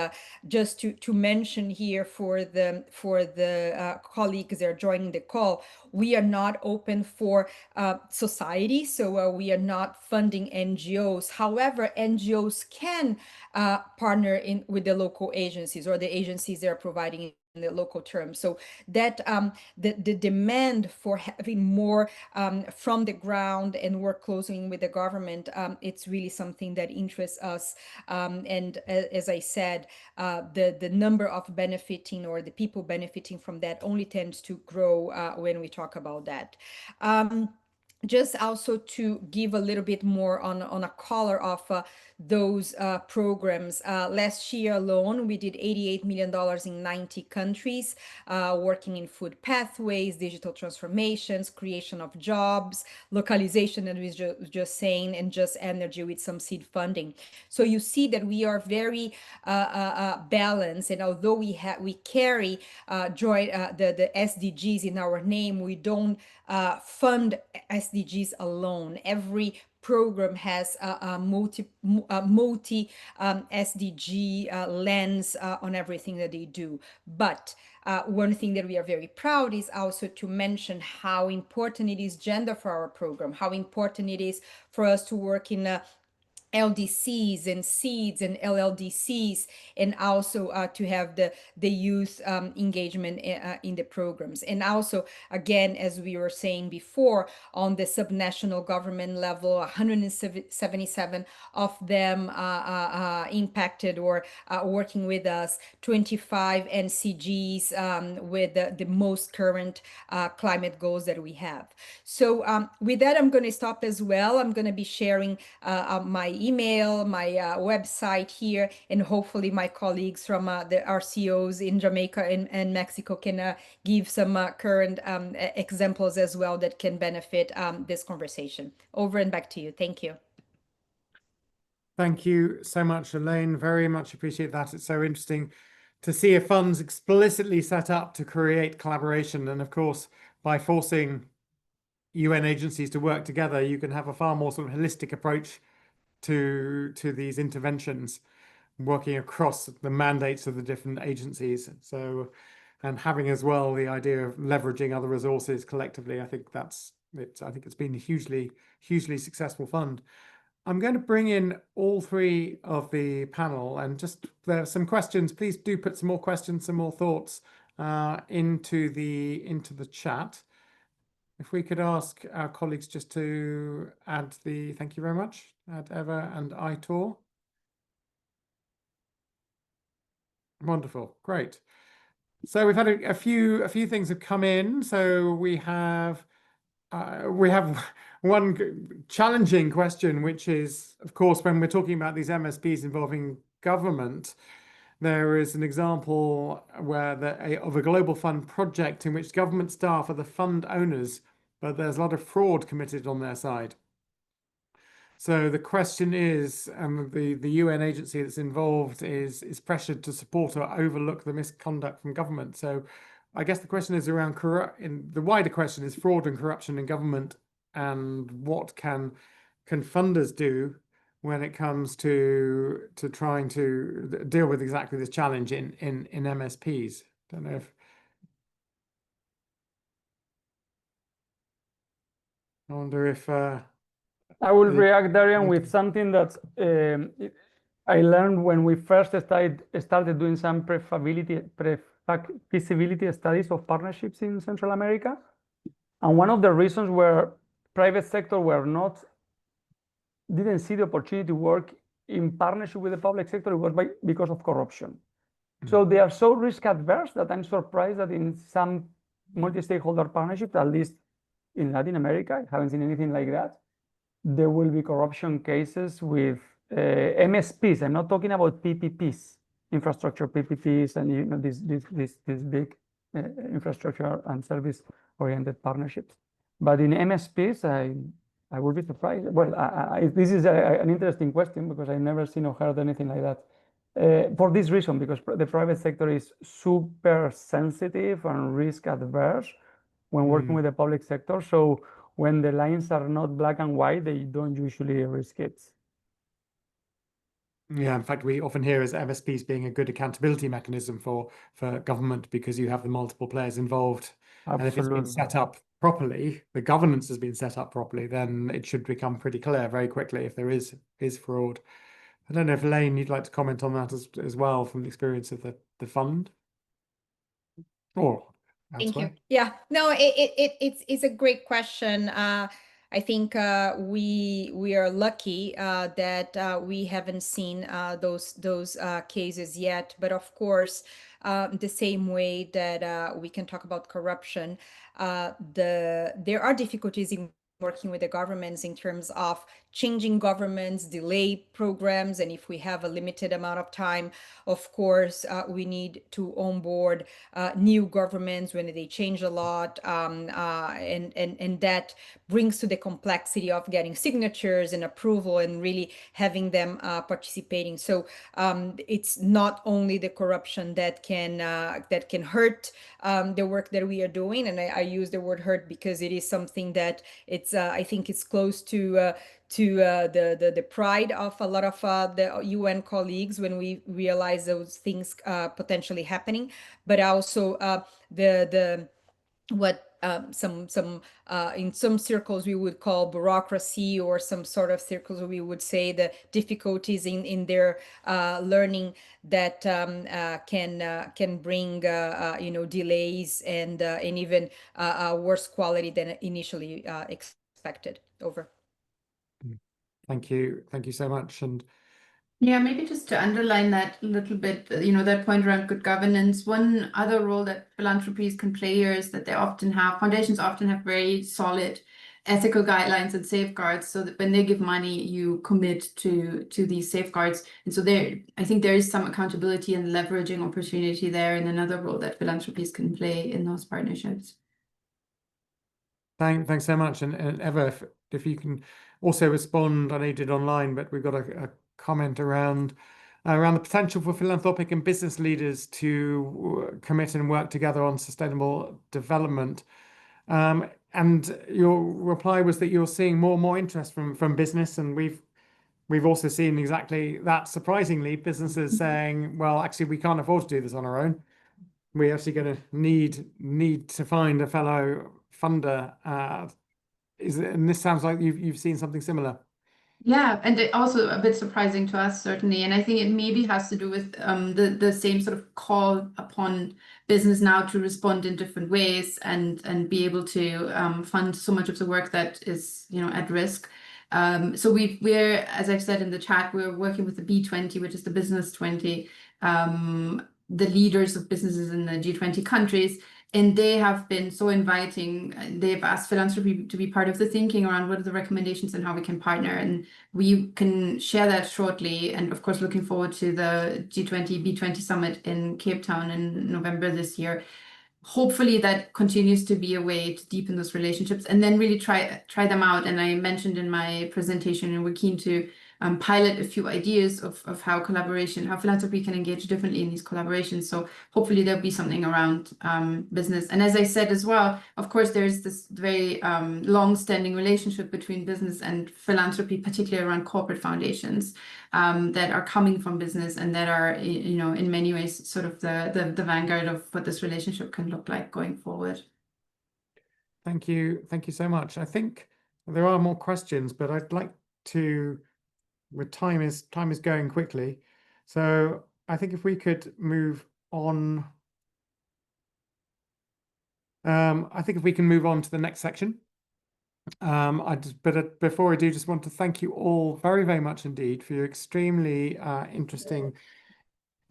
just to mention here for the colleagues that are joining the call, we are not open for society, so we are not funding NGOs. However, NGOs can partner with the local agencies, or the agencies that are providing in the local terms. So that the demand for having more from the ground and work closely with the government, it's really something that interests us. And as I said, the number of benefiting, or the people benefiting from that, only tends to grow when we talk about that. Just also to give a little bit more on a color of those programs. Last year alone, we did $88 million in 90 countries, working in food pathways, digital transformations, creation of jobs, localization, and we just saying, and just energy with some seed funding. So you see that we are very balanced, and although we carry the SDGs in our name, we don't fund SDGs alone. Every program has a multi SDG lens on everything that they do. But one thing that we are very proud is also to mention how important it is gender for our program, how important it is for us to work in LDCs and seeds and LLDCs, and also to have the youth engagement in the programs. And also, again, as we were saying before, on the subnational government level, 177 of them impacted or working with us, 25 NCGs with the most current climate goals that we have. So with that, I'm going to stop as well. I'm going to be sharing my email, my website here, and hopefully my colleagues from the RCOs in Jamaica and Mexico can give some current examples as well that can benefit this conversation. Over and back to you. Thank you. Thank you so much, Elaine. Very much appreciate that. It's so interesting to see a fund's explicitly set up to create collaboration. And of course, by forcing UN agencies to work together, you can have a far more sort of holistic approach to these interventions, working across the mandates of the different agencies. So, and having as well the idea of leveraging other resources collectively, I think that's it. I think it's been a hugely successful fund. I'm going to bring in all three of the panel, and just there are some questions. Please do put some more questions, some more thoughts into the chat. If we could ask our colleagues just to add thank you very much, add Eva and Aitor. Wonderful, great. So we've had a few things have come in. So we have one challenging question, which is, of course, when we're talking about these MSPs involving government, there is an example where of a global fund project in which government staff are the fund owners, but there's a lot of fraud committed on their side. So the question is, the UN agency that's involved is pressured to support or overlook the misconduct from government. So I guess the question is around the wider question is fraud and corruption in government, and what can funders do when it comes to trying to deal with exactly this challenge in MSPs. Don't know if I wonder if I will react, Darian, with something that I learned when we first started doing some feasibility studies of partnerships in Central America. And one of the reasons where private sector didn't see the opportunity to work in partnership with the public sector was because of corruption. Mm-hmm. So they are so risk adverse that I'm surprised that in some multi-stakeholder partnerships, at least in Latin America, I haven't seen anything like that. There will be corruption cases with MSPs. I'm not talking about PPPs, infrastructure PPPs, and these big infrastructure and service-oriented partnerships. But in MSPs, I would be surprised. Well, this is an interesting question because I've never seen or heard anything like that. For this reason, because the private sector is super sensitive and risk adverse when working with the public sector. So when the lines are not black and white, they don't usually risk it. Yeah, in fact, we often hear as MSPs being a good accountability mechanism for government because you have the multiple players involved. Absolutely. And if it's been set up properly, the governance has been set up properly, then it should become pretty clear very quickly if there is fraud. I don't know if Elaine, you'd like to comment on that as well from the experience of the fund, or Thank elsewhere. you. Yeah, no, it's a great question. I think we are lucky that we haven't seen those cases yet. But of course, the same way that we can talk about corruption, there are difficulties in working with the governments in terms of changing governments, delay programs, and if we have a limited amount of time, of course, we need to onboard new governments when they change a lot, and that brings to the complexity of getting signatures and approval and really having them participating. So it's not only the corruption that can hurt the work that we are doing, and I use the word hurt because it is something that I think it's close to the pride of a lot of the UN colleagues when we realize those things potentially happening, but also the what some in some circles we would call bureaucracy, or some sort of circles we would say the difficulties in their learning that can bring delays and even worse quality than initially expected. Over. Thank you so much. And yeah, maybe just to underline that a little bit, that point around good governance. One other role that philanthropies can play here is that foundations often have very solid ethical guidelines and safeguards, so that when they give money, you commit to these safeguards. And so I think there is some accountability and leveraging opportunity there, and another role that philanthropies can play in those partnerships. thanks so much. And Eva, if you can also respond, I know you did online, but we've got a comment around the potential for philanthropic and business leaders to commit and work together on sustainable development. And your reply was that you're seeing more and more interest from business, and we've also seen exactly that. Surprisingly, businesses saying, "Well, actually, we can't afford to do this on our own. We're actually going to need to find a fellow funder." And this sounds like you've seen something similar. Yeah, and also a bit surprising to us, certainly. And I think it maybe has to do with the same sort of call upon business now to respond in different ways and be able to fund so much of the work that is, at risk. So we're, as I've said in the chat, we're working with the B20, which is the Business 20, the leaders of businesses in the G20 countries. And they have been so inviting. They've asked philanthropy to be part of the thinking around what are the recommendations and how we can partner. And we can share that shortly. And of course, looking forward to the G20, B20 summit in Cape Town in November this year. Hopefully that continues to be a way to deepen those relationships and then really try them out. And I mentioned in my presentation, and we're keen to pilot a few ideas of how philanthropy can engage differently in these collaborations. So hopefully there'll be something around business. And as I said as well, of course, there's this very long-standing relationship between business and philanthropy, particularly around corporate foundations that are coming from business and that are, in many ways, sort of the vanguard of what this relationship can look like going forward. Thank you so much. I think there are more questions, but I'd like to. Time is going quickly, so I think if we could move on. I think if we can move on to the next section. But before I do, just want to thank you all very, very much indeed for your extremely interesting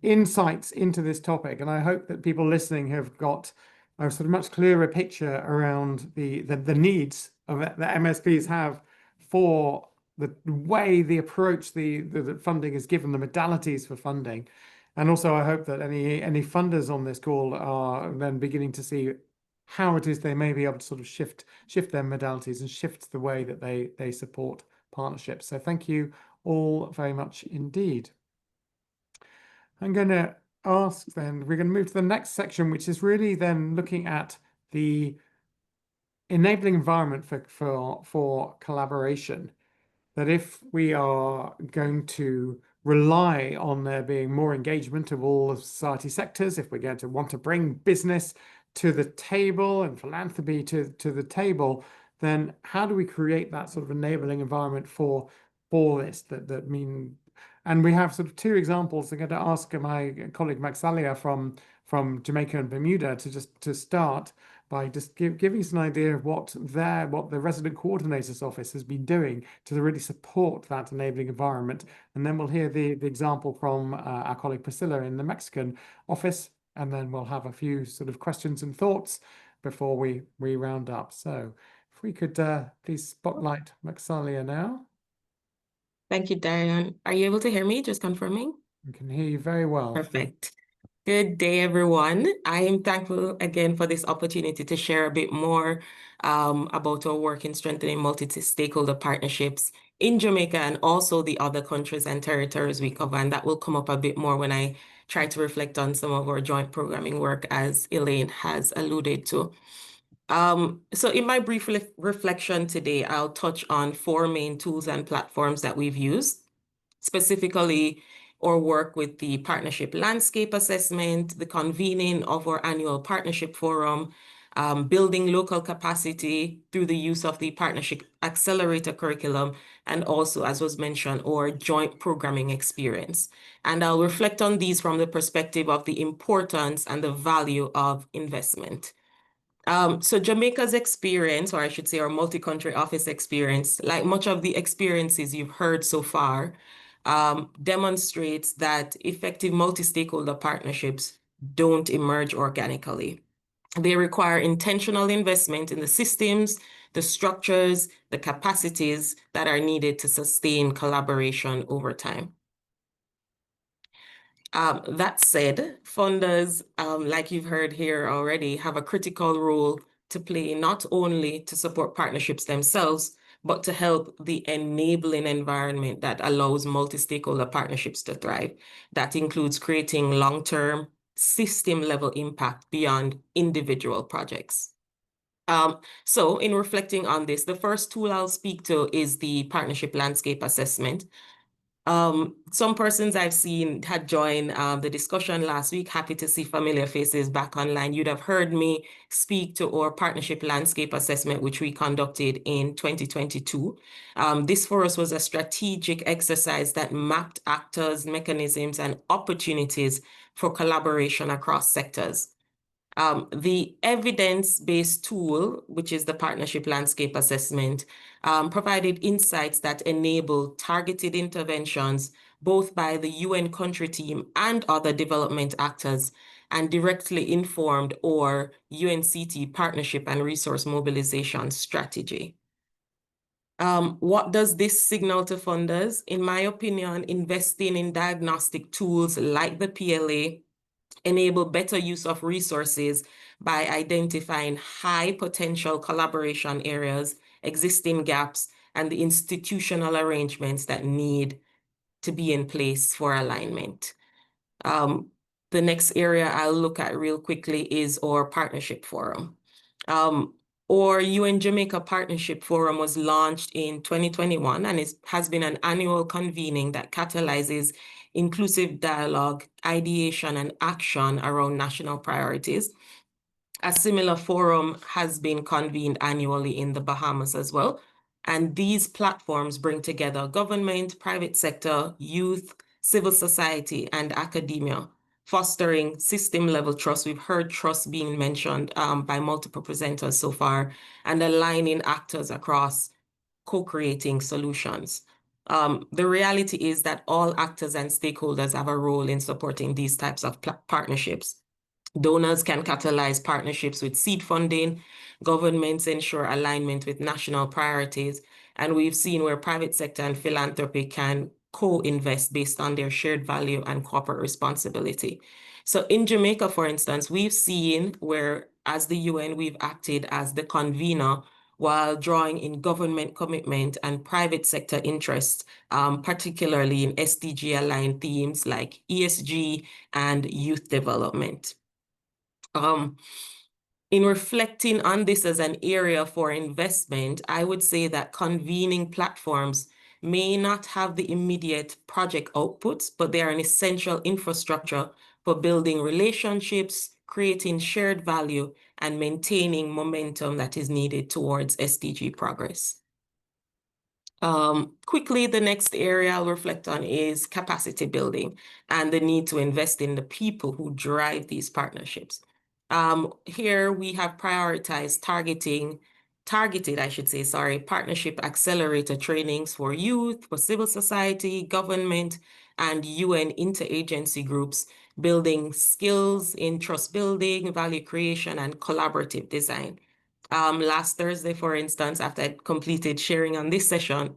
insights into this topic, and I hope that people listening have got a sort of much clearer picture around the needs of that MSPs have for the way, the approach, the funding is given, the modalities for funding. And also I hope that any funders on this call are then beginning to see how it is they may be able to sort of shift their modalities and shift the way that they support partnerships. So thank you all very much indeed. I'm going to ask then, we're going to move to the next section, which is really then looking at the enabling environment for collaboration. That if we are going to rely on there being more engagement of all of society sectors, if we're going to want to bring business to the table and philanthropy to the table, then how do we create that sort of enabling environment for this? And we have sort of two examples. I'm going to ask my colleague Maxalia from Jamaica and Bermuda to start by just giving us an idea of what the resident coordinator's office has been doing to really support that enabling environment. And then we'll hear the example from our colleague Priscilla in the Mexican office, and then we'll have a few sort of questions and thoughts before we round up. So if we could please spotlight Maxalia now. Thank you, Darian. Are you able to hear me? Just confirming. We can hear you very well. Perfect. Good day, everyone. I am thankful again for this opportunity to share a bit more about our work in strengthening multi-stakeholder partnerships in Jamaica and also the other countries and territories we cover. And that will come up a bit more when I try to reflect on some of our joint programming work, as Elaine has alluded to. So in my brief reflection today, I'll touch on 4 main tools and platforms that we've used, specifically our work with the partnership landscape assessment, the convening of our annual partnership forum, building local capacity through the use of the Partnership Accelerator curriculum, and also, as was mentioned, or joint programming experience. And I'll reflect on these from the perspective of the importance and the value of investment. So Jamaica's experience, or I should say our multi-country office experience, like much of the experiences you've heard so far, demonstrates that effective multi-stakeholder partnerships don't emerge organically. They require intentional investment in the systems, the structures, the capacities that are needed to sustain collaboration over time. That said, funders, like you've heard here already, have a critical role to play, not only to support partnerships themselves, but to help the enabling environment that allows multi-stakeholder partnerships to thrive. That includes creating long-term, system-level impact beyond individual projects. So in reflecting on this, the first tool I'll speak to is the partnership landscape assessment. Some persons I've seen had joined the discussion last week. Happy to see familiar faces back online. You'd have heard me speak to our partnership landscape assessment, which we conducted in 2022. This for us was a strategic exercise that mapped actors, mechanisms, and opportunities for collaboration across sectors. The evidence-based tool, which is the partnership landscape assessment, provided insights that enable targeted interventions, both by the UN country team and other development actors, and directly informed our UNCT partnership and resource mobilization strategy. What does this signal to funders? In my opinion, investing in diagnostic tools like the PLA enable better use of resources by identifying high potential collaboration areas, existing gaps, and the institutional arrangements that need to be in place for alignment. The next area I'll look at real quickly is our partnership forum. Our UN Jamaica Partnership Forum was launched in 2021, and it has been an annual convening that catalyzes inclusive dialogue, ideation, and action around national priorities. A similar forum has been convened annually in the Bahamas as well. And these platforms bring together government, private sector, youth, civil society, and academia, fostering system-level trust. We've heard trust being mentioned by multiple presenters so far, and aligning actors across co-creating solutions. The reality is that all actors and stakeholders have a role in supporting these types of partnerships. Donors can catalyze partnerships with seed funding, governments ensure alignment with national priorities, and we've seen where private sector and philanthropy can co-invest based on their shared value and corporate responsibility. So in Jamaica, for instance, we've seen where, as the UN, we've acted as the convener while drawing in government commitment and private sector interest, particularly in SDG-aligned themes like ESG and youth development. In reflecting on this as an area for investment, I would say that convening platforms may not have the immediate project outputs, but they are an essential infrastructure for building relationships, creating shared value, and maintaining momentum that is needed towards SDG progress. Quickly, the next area I'll reflect on is capacity building and the need to invest in the people who drive these partnerships. Here we have prioritized partnership accelerator trainings for youth, for civil society, government, and UN interagency groups, building skills in trust building, value creation, and collaborative design. Last Thursday, for instance, after I completed sharing on this session,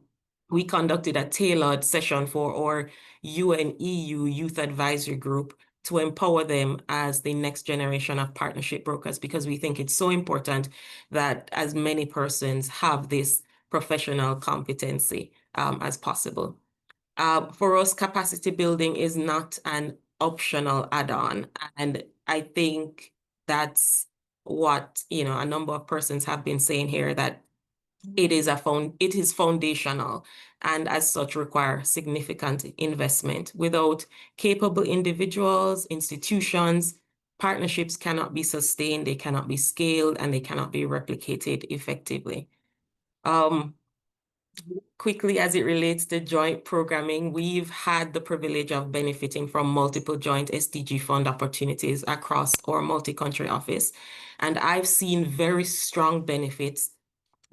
we conducted a tailored session for our UN-EU Youth Advisory Group to empower them as the next generation of partnership brokers, because we think it's so important that as many persons have this professional competency as possible. For us, capacity building is not an optional add-on, and I think that's what a number of persons have been saying here, that it is foundational, and as such require significant investment. Without capable individuals, institutions, partnerships cannot be sustained, they cannot be scaled, and they cannot be replicated effectively. Quickly, as it relates to joint programming, we've had the privilege of benefiting from multiple joint SDG fund opportunities across our multi-country office. And I've seen very strong benefits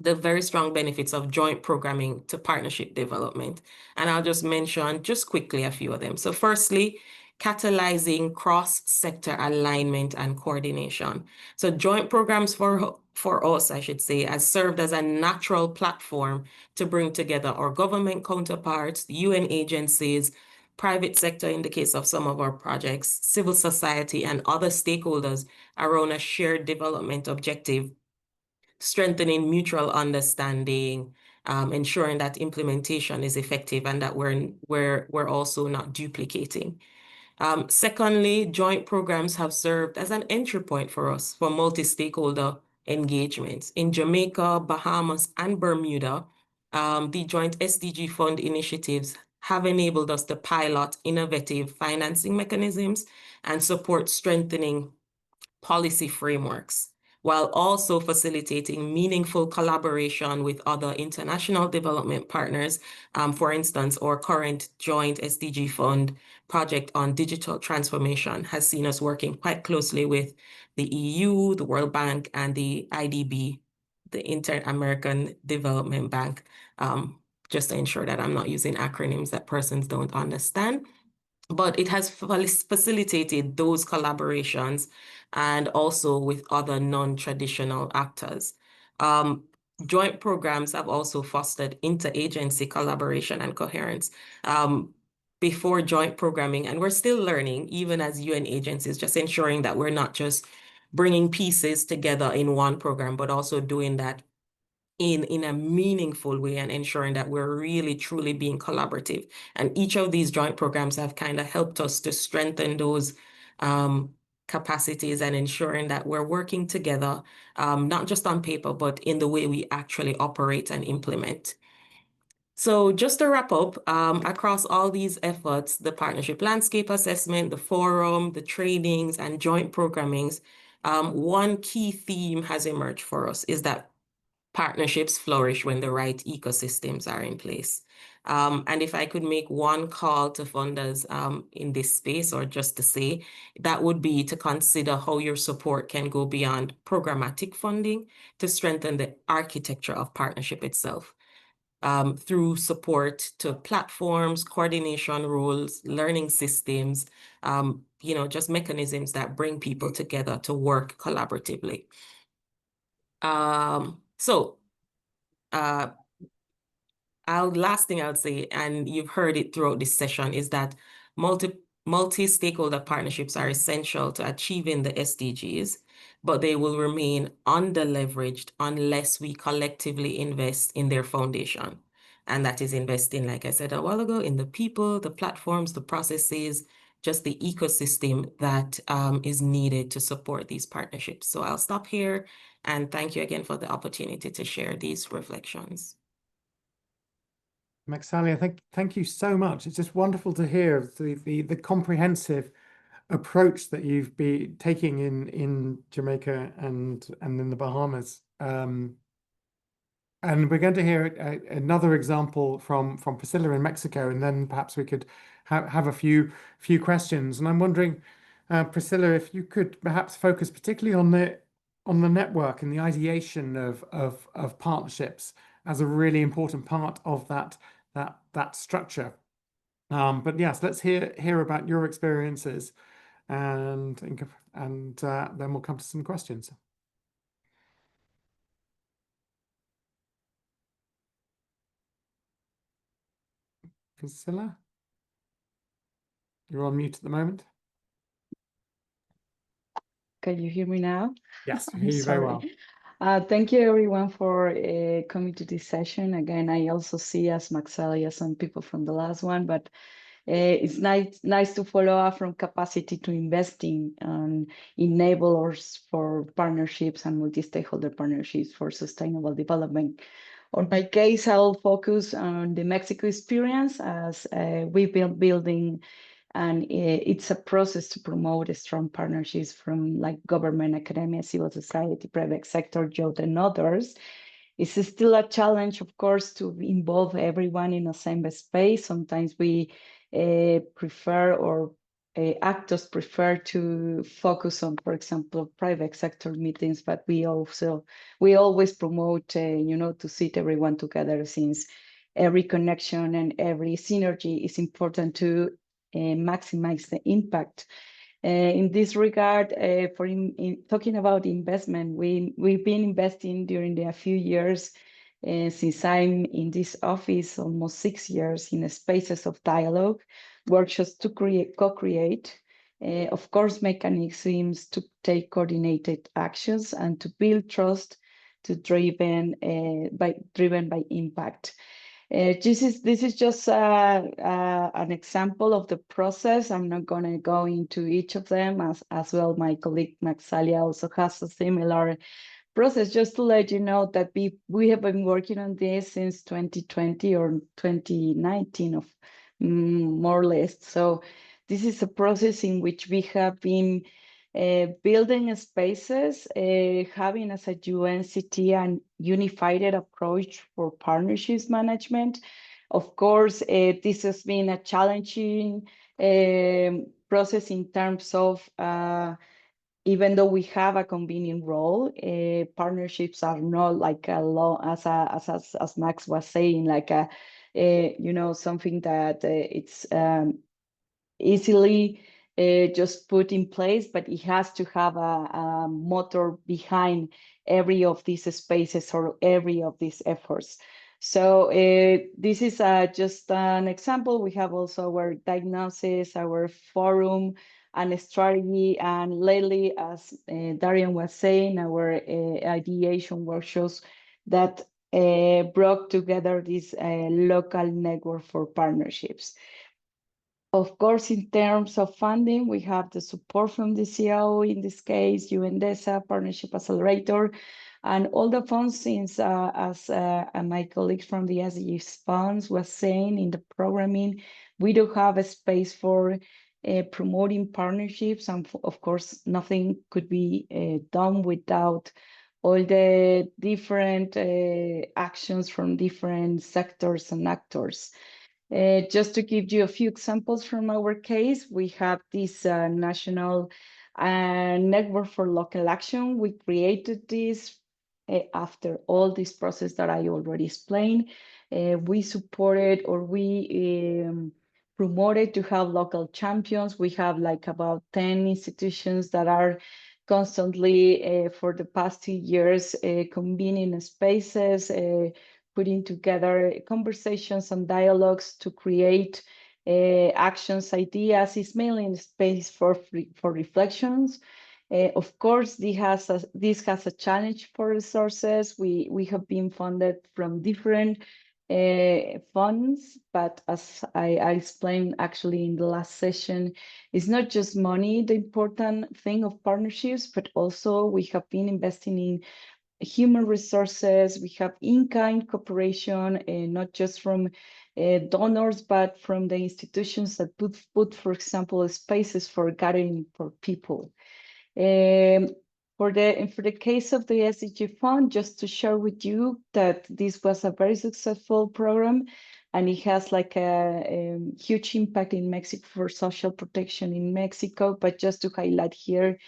of joint programming to partnership development. And I'll just mention just quickly a few of them. So firstly, catalyzing cross-sector alignment and coordination. So joint programs for us, I should say, has served as a natural platform to bring together our government counterparts, UN agencies, private sector in the case of some of our projects, civil society, and other stakeholders around a shared development objective, strengthening mutual understanding, ensuring that implementation is effective and that we're also not duplicating. Secondly, joint programs have served as an entry point for us for multi-stakeholder engagements. In Jamaica, Bahamas, and Bermuda, the joint SDG fund initiatives have enabled us to pilot innovative financing mechanisms and support strengthening policy frameworks, while also facilitating meaningful collaboration with other international development partners. For instance, our current joint SDG fund project on digital transformation has seen us working quite closely with the EU, the World Bank, and the IDB, the Inter-American Development Bank, just to ensure that I'm not using acronyms that persons don't understand. But it has facilitated those collaborations and also with other non-traditional actors. Joint programs have also fostered interagency collaboration and coherence. Before joint programming, and we're still learning, even as UN agencies, just ensuring that we're not just bringing pieces together in one program, but also doing that in a meaningful way and ensuring that we're really truly being collaborative. And each of these joint programs have kind of helped us to strengthen those capacities and ensuring that we're working together, not just on paper, but in the way we actually operate and implement. So just to wrap up, across all these efforts, the partnership landscape assessment, the forum, the trainings, and joint programmings, one key theme has emerged for us is that partnerships flourish when the right ecosystems are in place. And if I could make one call to funders in this space, or just to say, that would be to consider how your support can go beyond programmatic funding to strengthen the architecture of partnership itself. Through support to platforms, coordination roles, learning systems, just mechanisms that bring people together to work collaboratively. Last thing I would say, and you've heard it throughout this session, is that multi-stakeholder partnerships are essential to achieving the SDGs, but they will remain under-leveraged unless we collectively invest in their foundation. And that is investing, like I said a while ago, in the people, the platforms, the processes, just the ecosystem that is needed to support these partnerships. So I'll stop here and thank you again for the opportunity to share these reflections. Maxalia, thank you so much. It's just wonderful to hear the comprehensive approach that you've been taking in Jamaica and in the Bahamas. And we're going to hear another example from Priscilla in Mexico, and then perhaps we could have a few questions. And I'm wondering, Priscilla, if you could perhaps focus particularly on the network and the ideation of partnerships as a really important part of that structure. But yes, let's hear about your experiences, and then we'll come to some questions. Priscilla, you're on mute at the moment. Can you hear me now? Yes, I hear you very well. Thank you everyone for coming to this session. Again, I also see as Maxalia some people from the last one, but it's nice to follow up from capacity to investing and enablers for partnerships and multi-stakeholder partnerships for sustainable development. On my case, I'll focus on the Mexico experience as we've been building And it's a process to promote strong partnerships from like government, academia, civil society, private sector, youth, and others. It's still a challenge, of course, to involve everyone in the same space. Sometimes we prefer, or actors prefer, to focus on, for example, private sector meetings, but we always promote, to sit everyone together, since every connection and every synergy is important to maximize the impact. In this regard, in talking about investment, we've been investing during a few years, since I'm in this office, almost 6 years, in spaces of dialogue, workshops to co-create, of course, mechanisms to take coordinated actions and to build trust, driven by impact. This is just an example of the process. I'm not going to go into each of them, as well. My colleague Maxalia also has a similar process, just to let you know that we have been working on this since 2020 or 2019, more or less. So this is a process in which we have been building spaces, having as a UNCT an unified approach for partnerships management. Of course, this has been a challenging process in terms of even though we have a convenient role, partnerships are not like a law, as Max was saying, like something that it's easily just put in place, but it has to have a motor behind every of these spaces or every of these efforts. So this is just an example. We have also our diagnosis, our forum, and strategy, and lately, as Darian was saying, our ideation workshops that brought together this local network for partnerships. Of course, in terms of funding, we have the support from the CIO, in this case, UNDESA, Partnership Accelerator, and all the funds, since, as my colleagues from the SDGs funds was saying in the programming, we do have a space for promoting partnerships. And of course, nothing could be done without all the different actions from different sectors and actors. Just to give you a few examples from our case, we have this national network for local action. We created this after all this process that I already explained. We supported, or we promoted to have local champions. We have like about 10 institutions that are constantly, for the past 2 years, convening spaces, putting together conversations and dialogues to create actions, ideas. It's mainly in space for reflections. Of course, this has a challenge for resources. We have been funded from different funds, but as I explained actually in the last session, it's not just money, the important thing of partnerships, but also we have been investing in human resources. We have in-kind cooperation, not just from donors, but from the institutions that put, for example, spaces for gathering for people. For the case of the SDG Fund, just to share with you that this was a very successful program, and it has like a huge impact in Mexico for social protection in Mexico. But just to highlight here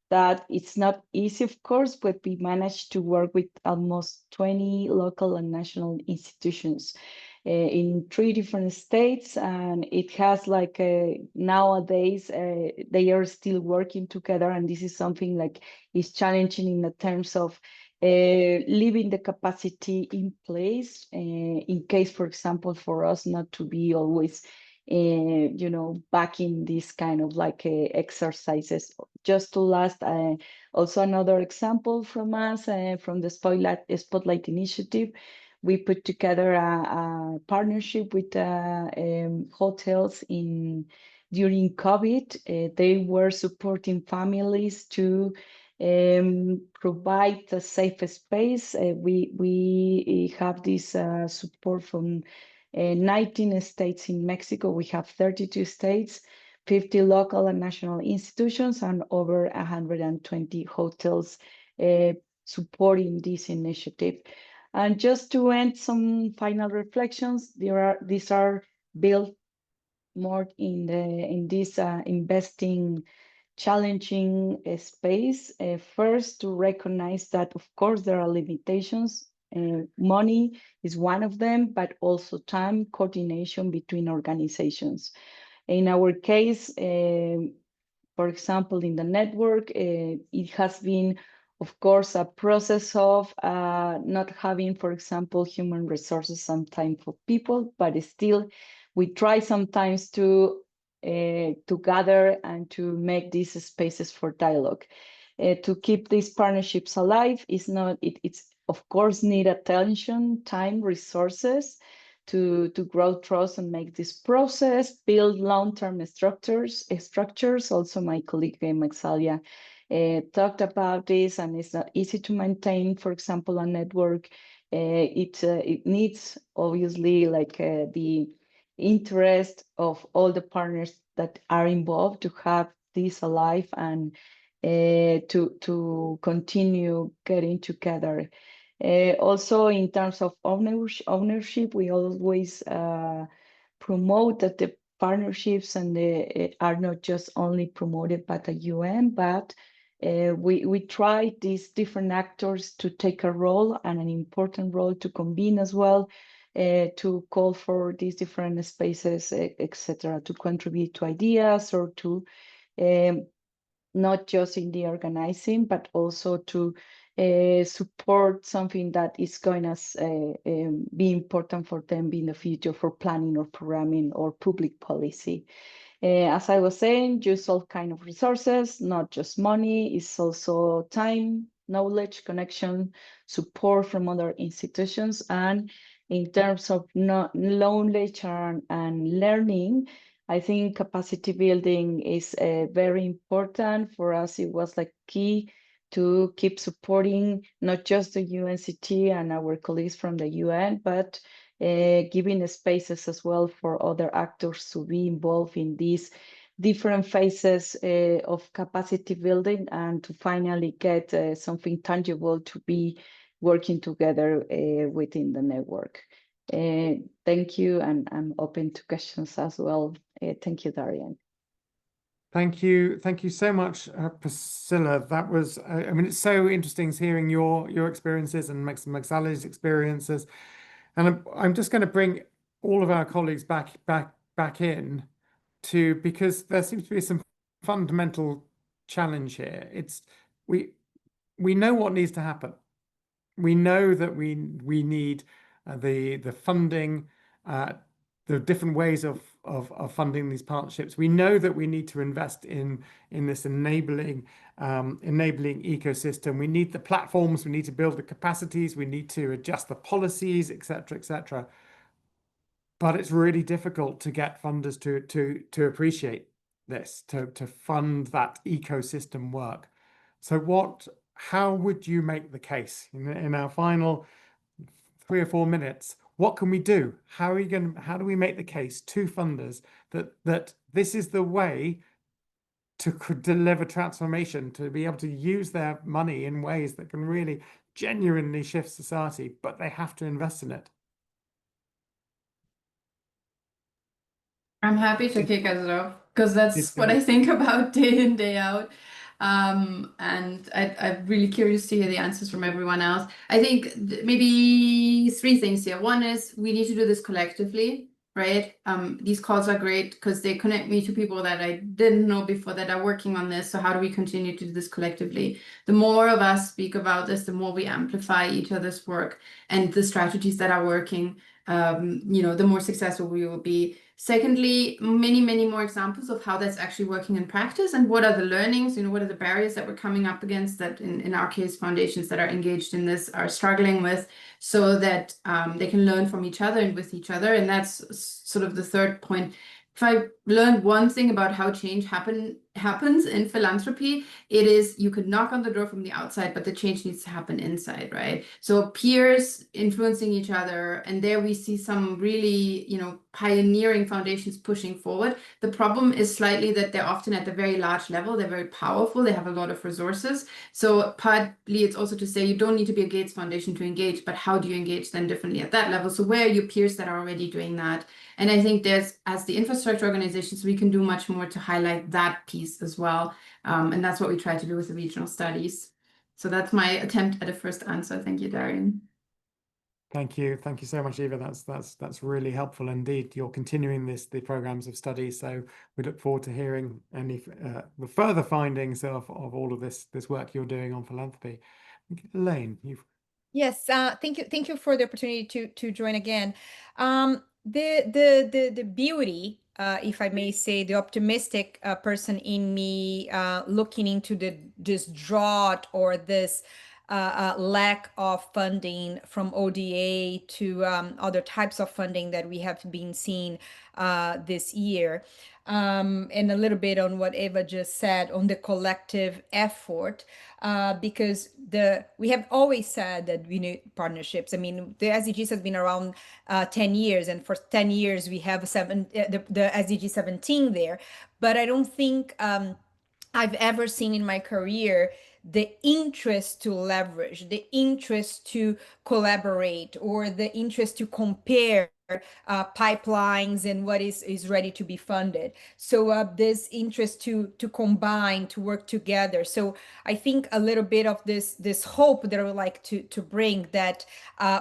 that it's not easy, of course, but we managed to work with almost 20 local and national institutions in 3 different states, and it has like nowadays they are still working together, and this is something like is challenging in the terms of leaving the capacity in place in case, for example, for us not to be always back in this kind of like exercises. Just to last, also another example from us, from the Spotlight Initiative, we put together a partnership with hotels during COVID. They were supporting families to provide a safe space. We have this support from 19 states in Mexico. We have 32 states, 50 local and national institutions and over 120 hotels supporting this initiative. And just to end some final reflections, these are built more in this investing challenging space. First, to recognize that, of course, there are limitations. Money is one of them, but also time, coordination between organizations. In our case, for example, in the network, it has been, of course, a process of not having, for example, human resources and time for people, but still we try sometimes to gather and to make these spaces for dialogue. To keep these partnerships alive is not, it's of course need attention, time, resources to grow trust and make this process, build long-term structures. Also, my colleague Maxalia talked about this, and it's not easy to maintain, for example, a network. It needs, obviously, like the interest of all the partners that are involved to have this alive and to continue getting together. Also, in terms of ownership, we always promote that the partnerships and are not just only promoted by the UN, but we try these different actors to take a role and an important role to convene as well, to call for these different spaces, etc., to contribute to ideas or to not just in the organizing, but also to support something that is going to be important for them in the future for planning or programming or public policy. As I was saying, use all kind of resources, not just money. It's also time, knowledge, connection, support from other institutions. And in terms of knowledge and learning, I think capacity building is very important. For us, it was like key to keep supporting not just the UNCT and our colleagues from the UN, but giving spaces as well for other actors to be involved in these different phases of capacity building and to finally get something tangible to be working together within the network. Thank you, and I'm open to questions as well. Thank you, Darian. Thank you so much, Priscilla. That was, I mean, it's so interesting hearing your experiences and Maxali's experiences. And I'm just going to bring all of our colleagues back in to, because there seems to be some fundamental challenge here. It's we know what needs to happen. We know that we need the funding, the different ways of funding these partnerships. We know that we need to invest in this enabling ecosystem. We need the platforms. We need to build the capacities. We need to adjust the policies, etc., etc. But it's really difficult to get funders to appreciate this, to fund that ecosystem work. So how would you make the case in our final 3 or 4 minutes? What can we do? How do we make the case to funders that this is the way to deliver transformation, to be able to use their money in ways that can really genuinely shift society, but they have to invest in it? I'm happy to kick us off because that's what I think about day in, day out. And I'm really curious to hear the answers from everyone else. I think maybe 3 things here. One is we need to do this collectively, right? These calls are great because they connect me to people that I didn't know before that are working on this. So how do we continue to do this collectively? The more of us speak about this, the more we amplify each other's work and the strategies that are working, the more successful we will be. Secondly, many more examples of how that's actually working in practice and what are the learnings, what are the barriers that we're coming up against that in our case, foundations that are engaged in this are struggling with, so that they can learn from each other and with each other. And that's sort of the third point. If I learned one thing about how change happens in philanthropy, it is you could knock on the door from the outside, but the change needs to happen inside, right? So peers influencing each other, and there we see some really, pioneering foundations pushing forward. The problem is slightly that they're often at a very large level, they're very powerful, they have a lot of resources. So partly it's also to say you don't need to be a Gates Foundation to engage, but how do you engage then differently at that level? So where are your peers that are already doing that? And I think as the infrastructure organizations, we can do much more to highlight that piece as well. And that's what we try to do with the regional studies. So that's my attempt at a first answer. Thank you, Darian. Thank you so much, Eva. That's really helpful indeed. You're continuing the programs of study, so we look forward to hearing any the further findings of all of this work you're doing on philanthropy. Elaine, Yes, thank you for the opportunity to join again. The beauty, if I may say, the optimistic person in me, looking into this drought or this lack of funding from ODA to other types of funding that we have been seeing this year. And a little bit on what Eva just said on the collective effort, because we have always said that we need partnerships. I mean, the SDGs has been around 10 years, and for 10 years we have the SDG 17 there. But I don't think I've ever seen in my career the interest to leverage, the interest to collaborate, or the interest to compare pipelines and what is ready to be funded. So this interest to combine, to work together. So I think a little bit of this hope that I would like to bring, that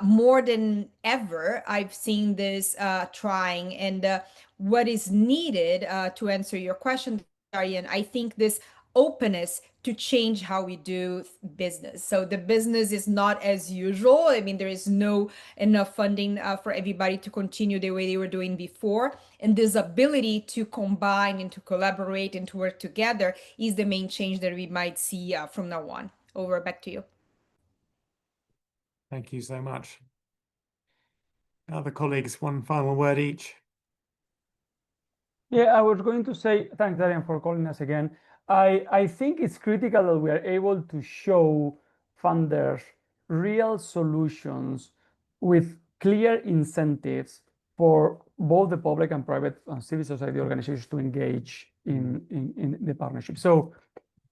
more than ever I've seen this trying, and what is needed to answer your question, Darian, I think this openness to change how we do business. So the business is not as usual. I mean, there is no enough funding for everybody to continue the way they were doing before. And this ability to combine and to collaborate and to work together is the main change that we might see from now on. Over, back to you. thank you so much. Other colleagues, one final word each. Yeah, I was going to say, thanks, Darian, for calling us again. I think it's critical that we are able to show funders real solutions with clear incentives for both the public and private and civil society organizations to engage in the partnership. So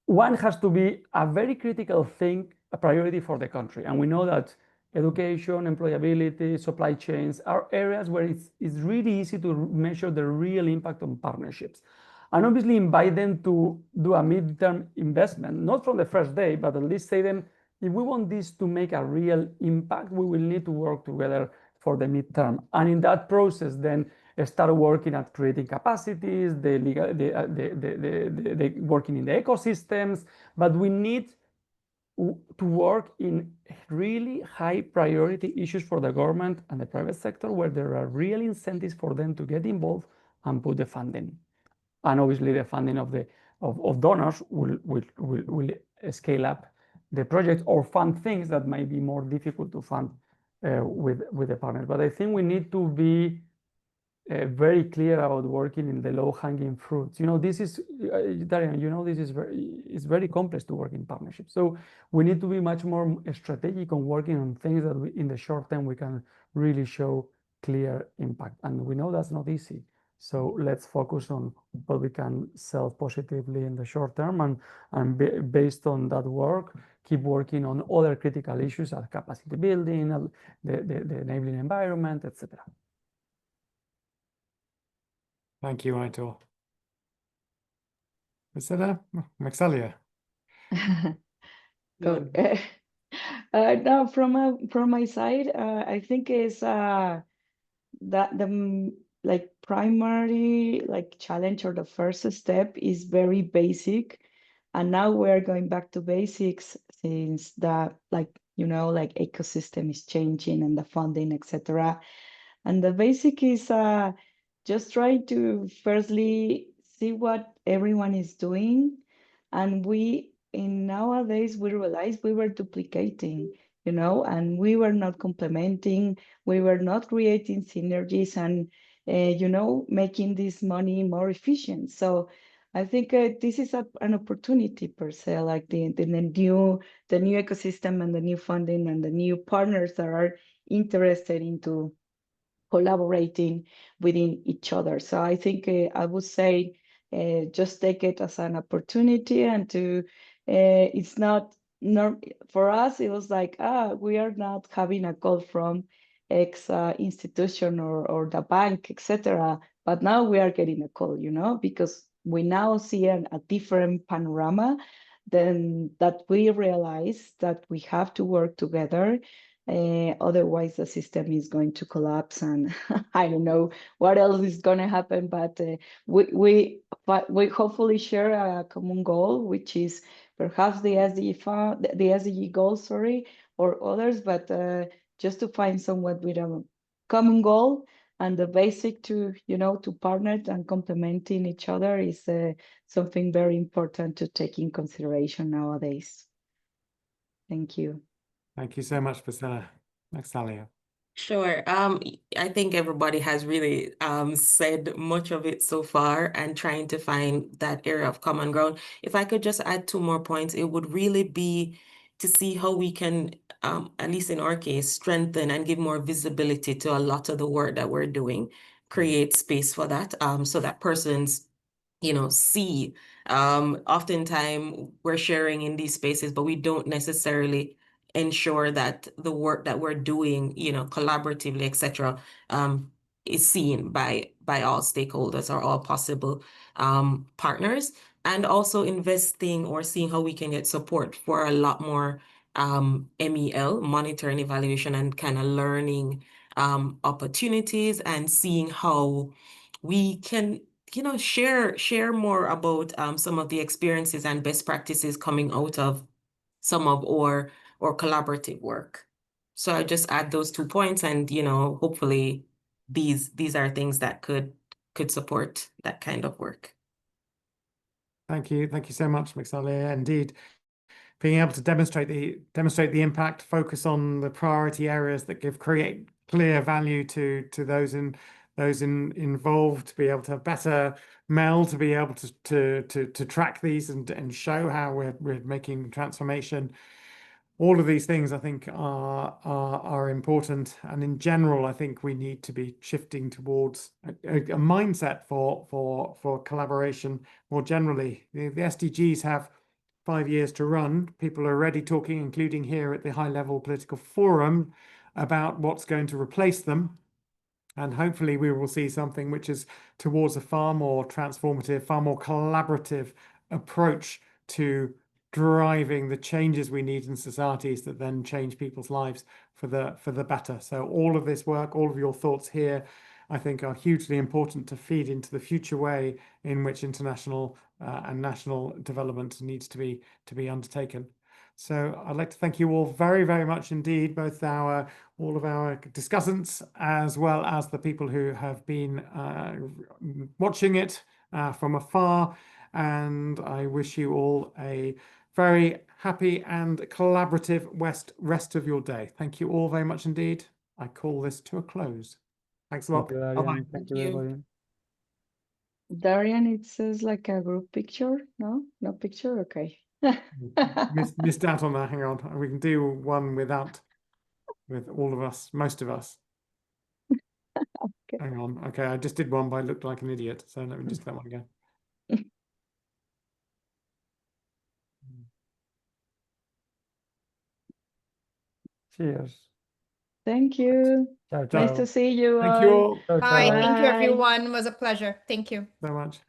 one has to be a very critical thing, a priority for the country. And we know that education, employability, supply chains are areas where it's really easy to measure the real impact on partnerships. And obviously invite them to do a midterm investment, not from the first day, but at least say them, if we want this to make a real impact, we will need to work together for the midterm. And in that process, then start working at creating capacities, working in the ecosystems, but we need to work in really high priority issues for the government and the private sector, where there are real incentives for them to get involved and put the funding. And obviously the funding of donors will scale up the project or fund things that might be more difficult to fund with the partners. But I think we need to be very clear about working in the low-hanging fruits. This is, Darian, this is very complex to work in partnerships. So we need to be much more strategic on working on things that in the short term we can really show clear impact. And we know that's not easy. So let's focus on what we can sell positively in the short term, and based on that work, keep working on other critical issues like capacity building, the enabling environment, etc. Thank you, Aitor. Maxalia. No, from my side, I think is that the primary challenge, or the first step, is very basic, and now we're going back to basics, since the ecosystem is changing and the funding, etc. And the basic is just try to firstly see what everyone is doing, and nowadays we realize we were duplicating, and we were not complementing, we were not creating synergies and making this money more efficient. So I think this is an opportunity per se, like the new ecosystem and the new funding and the new partners that are interested into collaborating within each other. So I think I would say just take it as an opportunity, and to it's not for us. It was like, we are not having a call from X institution or the bank, etc. But now we are getting a call, because we now see a different panorama. Then that we realize that we have to work together. Otherwise, the system is going to collapse, and I don't know what else is going to happen. But we hopefully share a common goal, which is perhaps the SDG goals, or others. But just to find someone with a common goal, and the basic to partner and complementing each other is something very important to take in consideration nowadays. Thank you. Thank you so much, Priscilla. Maxalia. Sure. I think everybody has really said much of it so far, and trying to find that area of common ground. If I could just add 2 more points, it would really be to see how we can, at least in our case, strengthen and give more visibility to a lot of the work that we're doing, create space for that, so that persons, see. Oftentimes we're sharing in these spaces, but we don't necessarily ensure that the work that we're doing, collaboratively, etc., is seen by all stakeholders or all possible partners, and also investing or seeing how we can get support for a lot more MEL, monitoring, evaluation, and kind of learning opportunities, and seeing how we can share more about some of the experiences and best practices coming out of some of our collaborative work. So I just add those 2 points, and hopefully these are things that could support that kind of work. Thank you so much, Maxalia. Indeed, being able to demonstrate the impact, focus on the priority areas that create clear value to those involved, to be able to have better MEL, to be able to track these and show how we're making transformation. All of these things, I think, are important, and in general, I think we need to be shifting towards a mindset for collaboration more generally. The SDGs have 5 years to run. People are already talking, including here at the high-level political forum, about what's going to replace them. And hopefully we will see something which is towards a far more transformative, far more collaborative approach to driving the changes we need in societies that then change people's lives for the better. So all of this work, all of your thoughts here, I think, are hugely important to feed into the future way in which international and national development needs to be undertaken. So I'd like to thank you all very, very much indeed, both all of our discussants, as well as the people who have been watching it from afar. And I wish you all a very happy and collaborative rest of your day. Thank you all very much indeed. I call this to a close. Thanks a lot. Thank you, Darian. Bye-bye. Thank you, everybody. Darian, it says like a group picture. No picture. Okay. Missed out on that. Hang on. We can do one with all of us, most of us. Okay. Hang on. Okay, I just did one, but I looked like an idiot. So let me just do that one again. Cheers. Thank you. Ciao, ciao. Nice to see you Thank all. you all Ciao, Bye. ciao. Thank you, Bye. everyone. It was a pleasure. Thank you. so much.